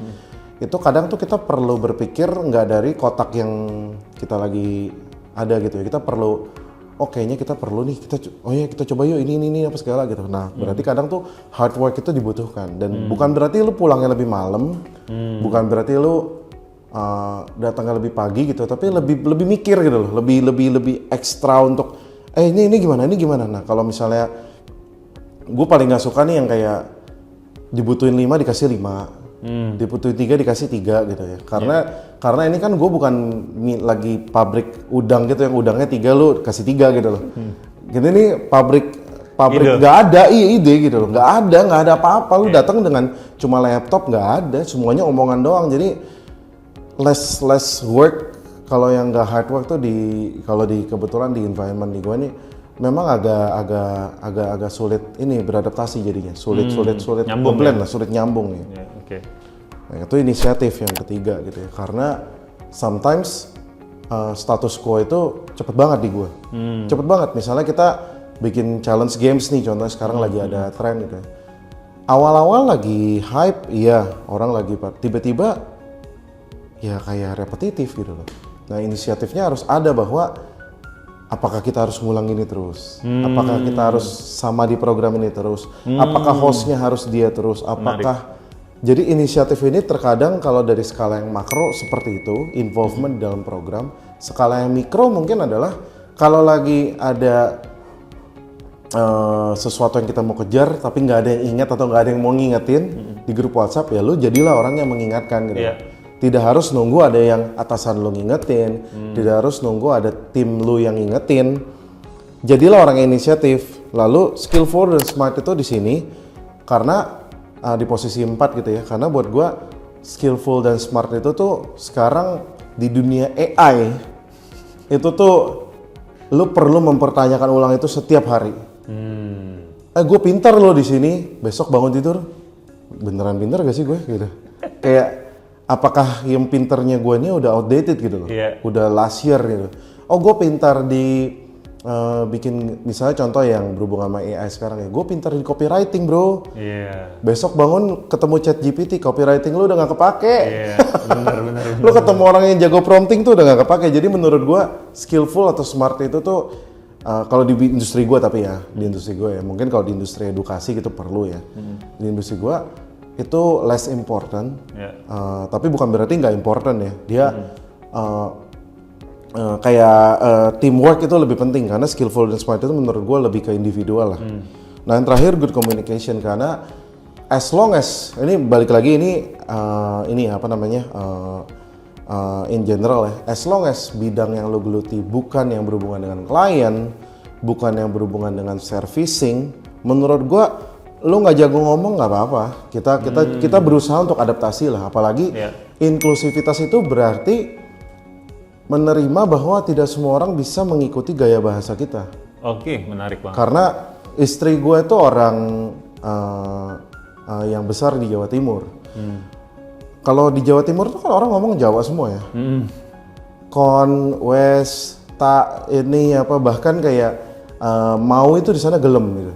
Itu kadang tuh kita perlu berpikir nggak dari kotak yang kita lagi ada gitu ya. Kita perlu kayaknya kita perlu nih, kita coba yuk ini apa segala gitu. Nah, berarti kadang tuh hard work itu dibutuhkan dan bukan berarti lu pulangnya lebih malam, bukan berarti lu datangnya lebih pagi gitu, tapi lebih mikir gitu loh, lebih ekstra untuk ini gimana. Nah, kalau misalnya gue paling nggak suka nih yang kayak dibutuhin 5 dikasih 5, dibutuhin 3 dikasih 3 gitu ya. Karena ini kan gue bukan lagi pabrik udang gitu yang udangnya 3 lu kasih 3 gitu loh. Gini nih pabrik nggak ada ide gitu loh, nggak ada apa-apa. Lu datang dengan cuma laptop, nggak ada, semuanya omongan doang. Jadi less work. Kalau yang nggak hard work tuh kebetulan di environment di gue nih memang agak sulit ini beradaptasi jadinya, sulit Nyambung komplain ya? lah, sulit nyambung ya. Ya, oke. Nah, itu inisiatif yang ketiga gitu ya, karena sometimes status quo itu cepet banget di gue, cepet banget. Misalnya kita bikin challenge games nih, contohnya sekarang lagi ada tren gitu ya. Awal-awal lagi hype, iya orang lagi tiba-tiba ya kayak repetitif gitu loh. Nah, inisiatifnya harus ada bahwa apakah kita harus ngulang ini terus? Apakah kita harus sama di program ini terus? Apakah hostnya harus dia terus? Apakah jadi inisiatif ini terkadang kalau dari skala yang makro seperti itu, involvement dalam program. Skala yang mikro mungkin adalah kalau lagi ada sesuatu yang kita mau kejar tapi nggak ada yang ingat atau nggak ada yang mau ngingetin di grup WhatsApp, ya lu jadilah orang yang mengingatkan gitu. Iya. Tidak harus nunggu ada yang atasan lu ngingetin, tidak harus nunggu ada tim lu yang ngingetin. Jadilah orang yang inisiatif. Lalu skillful dan smart itu di sini karena di posisi 4 gitu ya. Karena buat gua skillful dan smart itu tuh sekarang di dunia AI itu tuh lu perlu mempertanyakan ulang itu setiap hari. Gue pintar loh di sini, besok bangun tidur beneran pintar gak sih gue gitu. Kayak apakah yang pinternya gue ini udah outdated gitu loh, Iya. udah last year gitu. Oh gue pintar di bikin misalnya contoh yang berhubungan sama AI sekarang ya, gue pintar di copywriting bro. Iya. Besok bangun ketemu ChatGPT, copywriting lu udah nggak kepake. Iya, benar. Lu ketemu orang yang jago prompting tuh udah nggak kepake. Jadi menurut gua skillful atau smart itu tuh kalau di industri gua, tapi ya di industri gua ya, mungkin kalau di industri edukasi gitu perlu ya. Di industri gua itu less important. Iya. Tapi bukan berarti nggak important ya. Dia kayak teamwork itu lebih penting karena skillful dan smart itu menurut gua lebih ke individual lah. Nah yang terakhir good communication, karena as long as ini balik lagi ini apa namanya in general ya, as long as bidang yang lo geluti bukan yang berhubungan dengan klien, bukan yang berhubungan dengan servicing, menurut gua lo nggak jago ngomong nggak apa-apa. Kita berusaha untuk adaptasi lah, apalagi Iya. inklusivitas itu berarti menerima bahwa tidak semua orang bisa mengikuti gaya bahasa kita. Oke, menarik banget. Karena istri gue itu orang yang besar di Jawa Timur. Kalau di Jawa Timur tuh kan orang ngomong Jawa semua ya. Kon, wes, tak, ini apa, bahkan kayak mau itu di sana gelem gitu.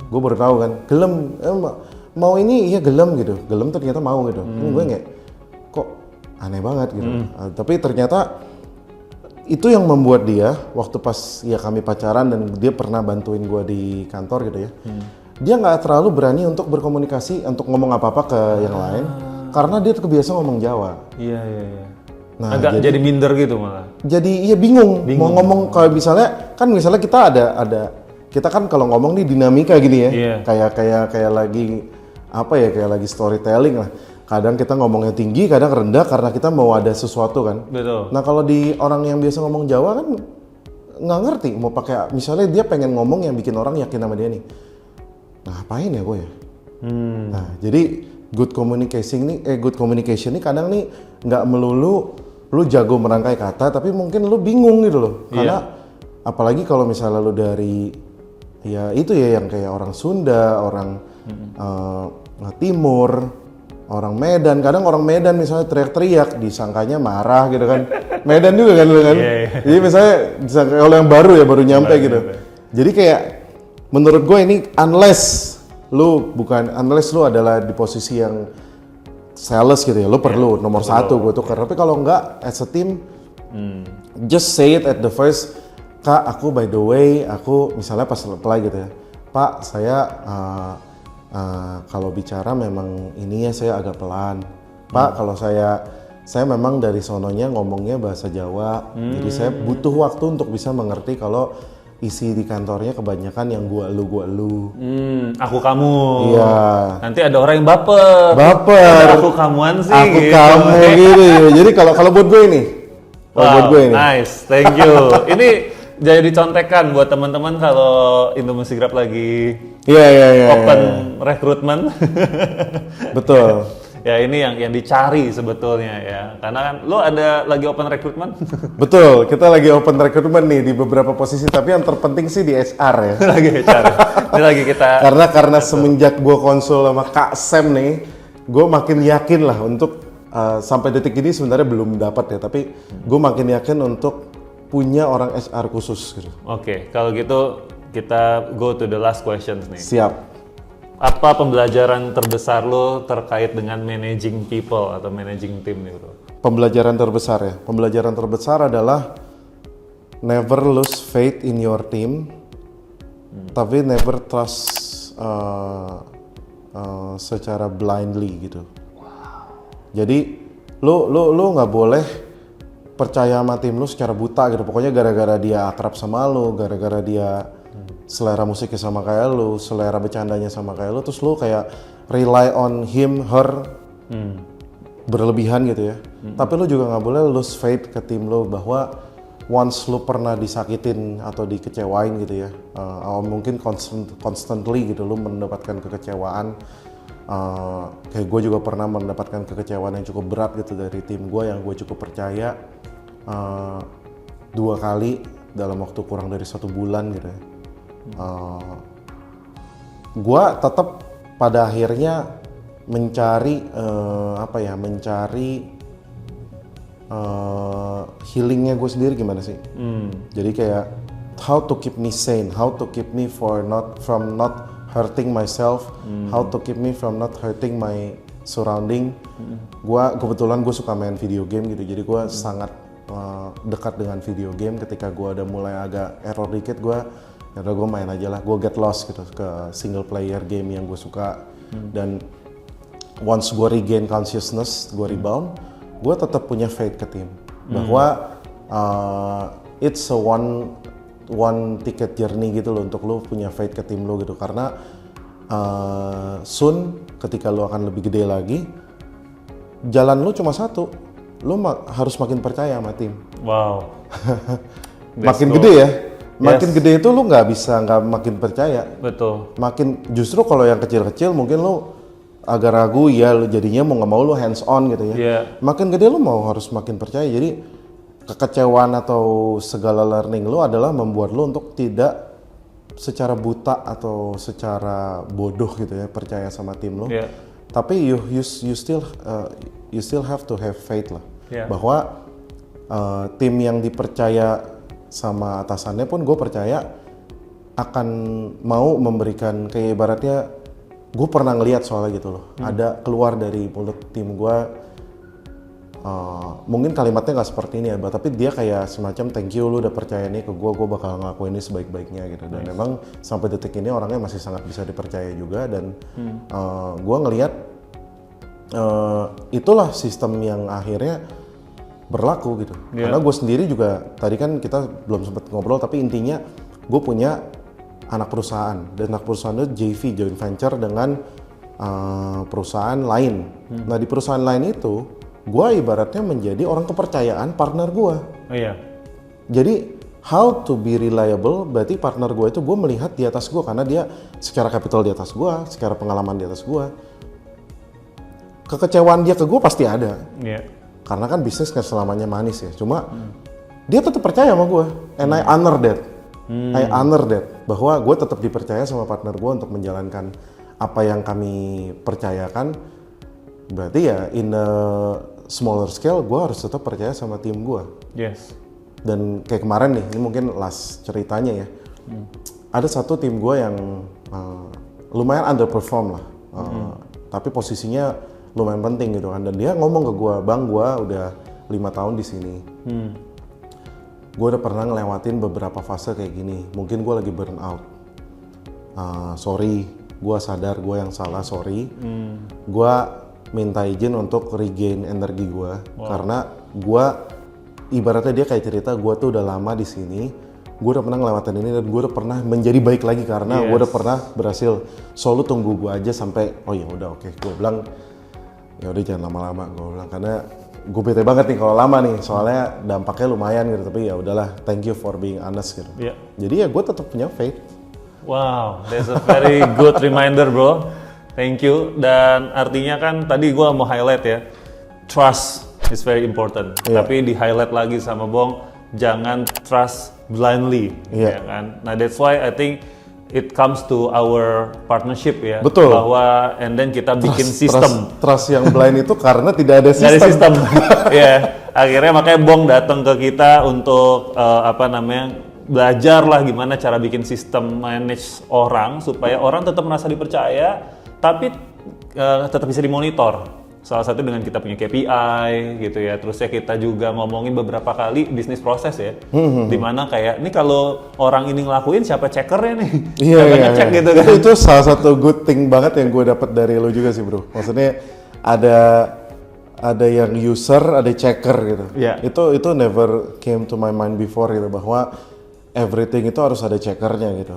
Gue baru tahu kan, gelem, mau ini iya gelem gitu. Gelem ternyata mau gitu. Gue nggak, kok aneh banget gitu. Tapi ternyata itu yang membuat dia waktu pas ya kami pacaran dan dia pernah bantuin gue di kantor gitu ya, dia nggak terlalu berani untuk berkomunikasi untuk ngomong apa-apa ke yang lain karena dia kebiasa ngomong Jawa. Iya. Nah, Agak jadi minder gitu malah. jadi iya bingung mau ngomong. Kalau misalnya kita ada kita kan kalau ngomong nih dinamika gini ya. Iya. kayak lagi apa ya, kayak lagi storytelling lah. Kadang kita ngomongnya tinggi, kadang rendah karena kita mau ada sesuatu kan. Betul. Nah kalau di orang yang biasa ngomong Jawa kan nggak ngerti mau pakai, misalnya dia pengen ngomong yang bikin orang yakin sama dia nih. Nah ngapain ya gue ya? Nah jadi good communication ini kadang nih nggak melulu lu jago merangkai kata, tapi mungkin lu bingung gitu loh. Karena apalagi kalau misalnya lu dari ya itu ya yang kayak orang Sunda, orang Timur, orang Medan. Kadang orang Medan misalnya teriak-teriak disangkanya marah gitu kan. Medan juga kan lu kan. Jadi misalnya kalau yang baru ya baru nyampe gitu. Jadi kayak menurut gue ini unless lu adalah di posisi yang sales gitu ya, lu perlu nomor satu gue tuh. Tapi kalau enggak as a team, just say it at the first. Kak, aku by the way, aku misalnya pas apply gitu ya, Pak saya kalau bicara memang ini ya saya agak pelan. Pak, kalau saya memang dari sononya ngomongnya bahasa Jawa. Jadi saya butuh waktu untuk bisa mengerti kalau isi di kantornya kebanyakan yang gua lu. Aku kamu. Iya. Nanti ada orang yang baper. Aku kamuan sih. Aku gitu. kamu gitu. Jadi kalau buat gue ini. Wow, nice, thank you. Ini jadi contekan buat teman-teman kalau Indo Music Rap lagi open rekrutmen. Betul. Ya ini yang dicari sebetulnya ya, karena kan lo ada lagi open rekrutmen. Betul, kita lagi open recruitment nih di beberapa posisi, tapi yang terpenting sih di HR ya. Lagi cari. Ini lagi kita. Karena semenjak gue konsul sama Kak Sam nih, gue makin yakin lah untuk sampai detik ini sebenarnya belum dapat ya, tapi gue makin yakin untuk punya orang HR khusus gitu. Oke, kalau gitu kita go to the last questions nih. Siap. Apa pembelajaran terbesar lo terkait dengan managing people atau managing team nih bro? Pembelajaran terbesar ya. Pembelajaran terbesar adalah never lose faith in your team, tapi never trust secara blindly gitu. Jadi lu nggak boleh percaya sama tim lu secara buta gitu. Pokoknya gara-gara dia akrab sama lu, gara-gara dia selera musiknya sama kayak lu, selera bercandanya sama kayak lu, terus lu kayak rely on him, her berlebihan gitu ya. Tapi lu juga nggak boleh lose faith ke tim lu bahwa once lu pernah disakitin atau dikecewain gitu ya, atau mungkin constantly gitu lu mendapatkan kekecewaan. Kayak gue juga pernah mendapatkan kekecewaan yang cukup berat gitu dari tim gue yang gue cukup percaya 2 kali dalam waktu kurang dari 1 bulan gitu ya. Gue tetap pada akhirnya mencari healingnya gue sendiri gimana sih. Jadi kayak how to keep me sane, how to keep me from not hurting myself, how to keep me from not hurting my surrounding. Gua kebetulan gue suka main video game gitu, jadi gue sangat dekat dengan video game. Ketika gue udah mulai agak error dikit, gue main aja lah, gue get lost gitu ke single player game yang gue suka. Dan once gue regain consciousness, gue rebound, gue tetap punya faith ke tim bahwa it's a one ticket journey gitu loh untuk lo punya faith ke tim lo gitu, karena soon ketika lo akan lebih gede lagi, jalan lo cuma satu, lo harus makin percaya sama tim. Wow. Makin gede ya, makin gede itu lo nggak makin percaya. Betul. Makin justru kalau yang kecil-kecil mungkin lo agak ragu ya, lo jadinya mau nggak mau lo hands on gitu ya. Yeah. Makin gede lo harus makin percaya. Jadi kekecewaan atau segala learning lo adalah membuat lo untuk tidak secara buta atau secara bodoh gitu ya percaya sama tim lo. Yeah. Tapi you still have to have faith lah. Yeah. Bahwa tim yang dipercaya sama atasannya pun gue percaya akan mau memberikan, kayak ibaratnya gue pernah ngelihat soalnya gitu loh. Ada keluar dari mulut tim gue. Mungkin kalimatnya nggak seperti ini ya, tapi dia kayak semacam thank you lu udah percaya nih ke gue bakal ngelakuin ini sebaik-baiknya gitu. Dan memang sampai detik ini orangnya masih sangat bisa dipercaya juga. Dan gue ngelihat itulah sistem yang akhirnya berlaku gitu. Karena gue sendiri juga tadi kan kita belum sempat ngobrol, tapi intinya gue punya anak perusahaan, dan anak perusahaan itu JV, joint venture dengan perusahaan lain. Nah di perusahaan lain itu gue ibaratnya menjadi orang kepercayaan partner gue. Oh iya. Jadi how to be reliable, berarti partner gue itu gue melihat di atas gue karena dia secara capital di atas gue, secara pengalaman di atas gue. Kekecewaan dia ke gue pasti ada. Yeah. Karena kan bisnis nggak selamanya manis ya. Cuma dia tetap percaya sama gue, and I honor that. I honor that bahwa gue tetap dipercaya sama partner gue untuk menjalankan apa yang kami percayakan. Berarti ya in a smaller scale gue harus tetap percaya sama tim gue. Yes. Dan kayak kemarin nih, ini mungkin last ceritanya ya. Ada satu tim gue yang lumayan underperform lah, tapi posisinya lumayan penting gitu kan. Dan dia ngomong ke gue, bang gue udah 5 tahun di sini. Gue udah pernah ngelewatin beberapa fase kayak gini. Mungkin gue lagi burn out. Sorry, gue sadar gue yang salah, sorry. Gue minta izin untuk regain energi gue, karena gue ibaratnya dia kayak cerita gue tuh udah lama di sini, gue udah pernah ngelewatin ini dan gue udah pernah menjadi baik lagi karena gue udah pernah berhasil. So lu tunggu gue aja sampai oh ya udah oke. Gue bilang ya udah jangan lama-lama, gue bilang, karena gue bete banget nih kalau lama nih, soalnya dampaknya lumayan gitu. Tapi ya udahlah, thank you for being honest gitu. Yeah. Jadi ya gue tetap punya faith. Wow, that's a very good reminder bro. Thank you. Dan artinya kan tadi gue mau highlight ya, trust is very important. Yeah. Tapi di highlight lagi sama Bong, jangan trust blindly, Yeah. ya kan? Nah that's why I think it comes to our partnership ya. Betul. Bahwa and then kita bikin sistem. Trust yang blind itu karena tidak ada Nggak ada sistem. sistem. Ya, akhirnya makanya Bong datang ke kita untuk belajar lah gimana cara bikin sistem manage orang supaya orang tetap merasa dipercaya, tapi tetap bisa dimonitor. Salah satu dengan kita punya KPI gitu ya. Terus ya kita juga ngomongin beberapa kali bisnis proses ya. Dimana kayak ini kalau orang ini ngelakuin siapa checkernya nih? Iya, Siapa iya, ngecek iya. gitu kan. Itu salah satu good thing banget yang gue dapat dari lo juga sih bro. Maksudnya ada yang user, ada checker gitu. Iya. Itu never came to my mind before gitu, bahwa everything itu harus ada checkernya gitu.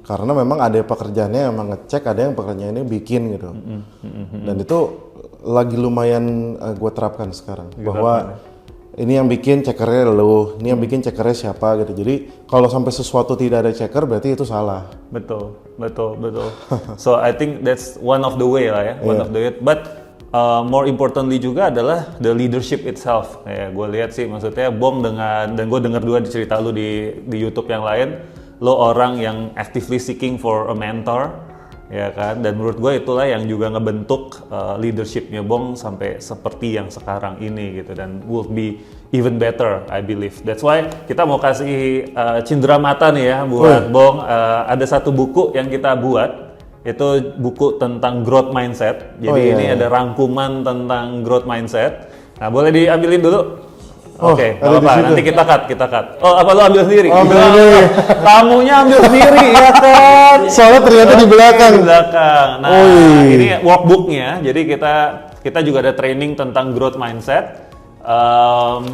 Karena memang ada pekerjaannya yang emang ngecek, ada yang pekerjaannya bikin gitu. Dan itu lagi lumayan gue terapkan sekarang. Bahwa ini yang bikin checkernya lo, ini yang bikin checkernya siapa gitu. Jadi kalau sampai sesuatu tidak ada checker berarti itu salah. Betul. So I think that's one of the way lah ya, one of the way. But more importantly juga adalah the leadership itself. Ya, gue lihat sih, maksudnya Bong dan gue dengar juga di cerita lu di YouTube yang lain, lo orang yang actively seeking for a mentor, ya kan? Dan menurut gue itulah yang juga ngebentuk leadershipnya Bong sampai seperti yang sekarang ini gitu, dan will be even better, I believe. That's why kita mau kasih cindera mata nih ya buat Bong. Ada satu buku yang kita buat. Itu buku tentang growth mindset. Jadi ini ada rangkuman tentang growth mindset. Nah, boleh diambilin dulu? Oke, nggak apa-apa. Nanti kita cut. Oh, apa lo ambil sendiri? Tamunya ambil sendiri, ya kan? Soalnya ternyata di belakang. Di belakang. Nah, ini workbooknya. Jadi kita juga ada training tentang growth mindset.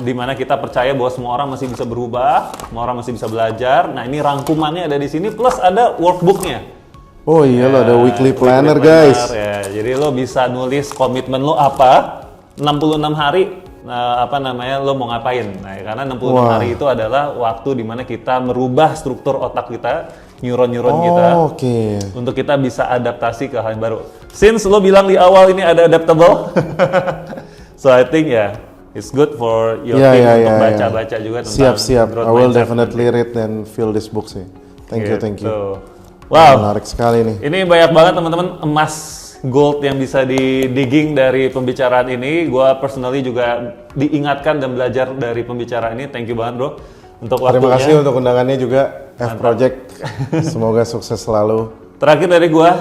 Di mana kita percaya bahwa semua orang masih bisa berubah, semua orang masih bisa belajar. Nah, ini rangkumannya ada di sini, plus ada workbooknya. Oh iya lo ada weekly planner guys. Ya, jadi lo bisa nulis komitmen lo apa 66 hari lo mau ngapain. Nah, karena 66 hari itu adalah waktu di mana kita merubah struktur otak kita, neuron-neuron kita. Untuk kita bisa adaptasi ke hal yang baru. Since lo bilang di awal ini ada adaptable. So I think it's good for your team untuk baca-baca juga tentang siap. growth I will mindset. definitely read and feel this book sih. Thank you. Wow, menarik sekali nih. Ini banyak banget teman-teman emas gold yang bisa di-digging dari pembicaraan ini. Gua personally juga diingatkan dan belajar dari pembicaraan ini. Thank you banget bro untuk waktunya. Terima kasih untuk undangannya juga F Project. Semoga sukses selalu. Terakhir dari gua,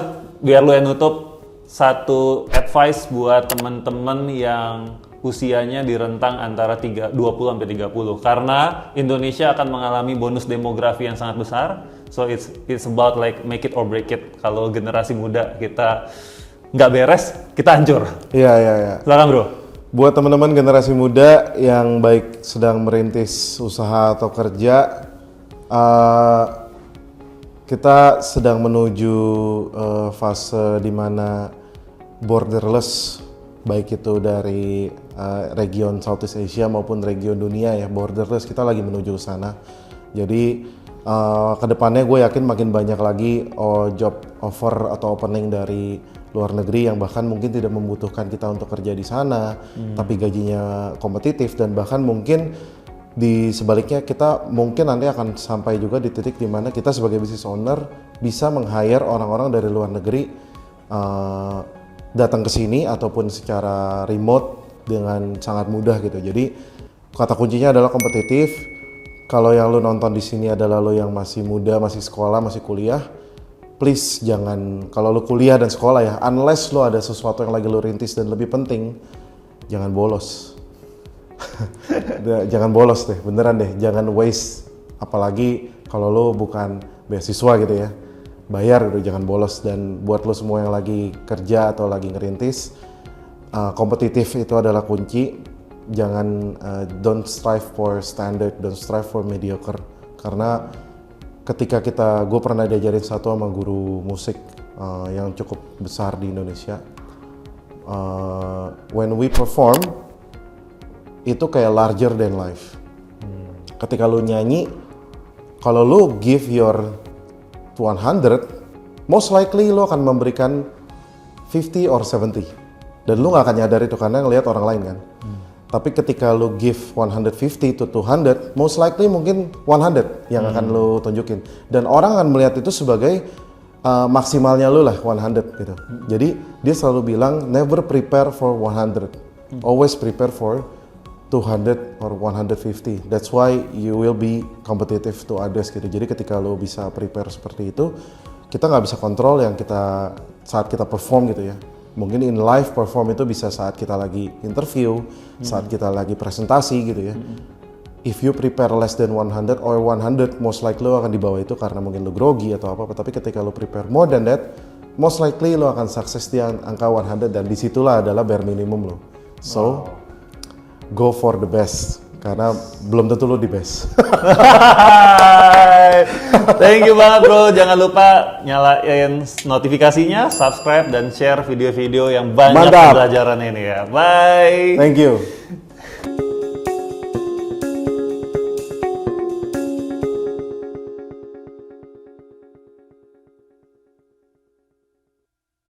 biar lu yang nutup, satu advice buat teman-teman yang usianya di rentang antara 20 sampai 30. Karena Indonesia akan mengalami bonus demografi yang sangat besar. So it's about like make it or break it. Kalau generasi muda kita nggak beres, kita hancur. Iya. Silakan bro. Buat teman-teman generasi muda yang baik sedang merintis usaha atau kerja, kita sedang menuju fase di mana borderless, baik itu dari region Southeast Asia maupun region dunia ya, borderless, kita lagi menuju ke sana. Jadi kedepannya gue yakin makin banyak lagi job offer atau opening dari luar negeri yang bahkan mungkin tidak membutuhkan kita untuk kerja di sana, tapi gajinya kompetitif, dan bahkan mungkin di sebaliknya kita mungkin nanti akan sampai juga di titik di mana kita sebagai business owner bisa meng-hire orang-orang dari luar negeri datang ke sini ataupun secara remote dengan sangat mudah gitu. Jadi kata kuncinya adalah kompetitif. Kalau yang lu nonton di sini adalah lu yang masih muda, masih sekolah, masih kuliah, please jangan, kalau lu kuliah dan sekolah ya, unless lu ada sesuatu yang lagi lu rintis dan lebih penting, jangan bolos. Jangan bolos deh, beneran deh, jangan waste. Apalagi kalau lu bukan beasiswa gitu ya, bayar gitu, jangan bolos. Dan buat lu semua yang lagi kerja atau lagi ngerintis, kompetitif itu adalah kunci. Jangan don't strive for standard, don't strive for mediocre. Karena ketika gue pernah diajarin satu sama guru musik yang cukup besar di Indonesia. When we perform, itu kayak larger than life. Ketika lu nyanyi, kalau lu give your 100, most likely lu akan memberikan 50 or 70. Dan lu gak akan nyadar itu karena ngelihat orang lain kan. Tapi ketika lu give 150 to 200, most likely mungkin 100 yang akan lu tunjukin. Dan orang akan melihat itu sebagai maksimalnya lu lah, 100 gitu. Jadi dia selalu bilang, never prepare for 100. Always prepare for 200 or 150. That's why you will be competitive to others gitu. Jadi ketika lu bisa prepare seperti itu, kita nggak bisa kontrol yang kita saat kita perform gitu ya. Mungkin in live perform itu bisa saat kita lagi interview, saat kita lagi presentasi gitu ya. If you prepare less than 100 or 100, most likely lo akan di bawah itu karena mungkin lo grogi atau apa-apa. Tapi ketika lo prepare more than that, most likely lo akan sukses di angka 100, dan disitulah adalah bare minimum lo. So, go for the best, karena belum tentu lo di best. Bye. Thank you banget bro. Jangan lupa nyalain notifikasinya, subscribe dan share video-video yang banyak Mantap. pembelajaran ini ya. Bye. Thank you.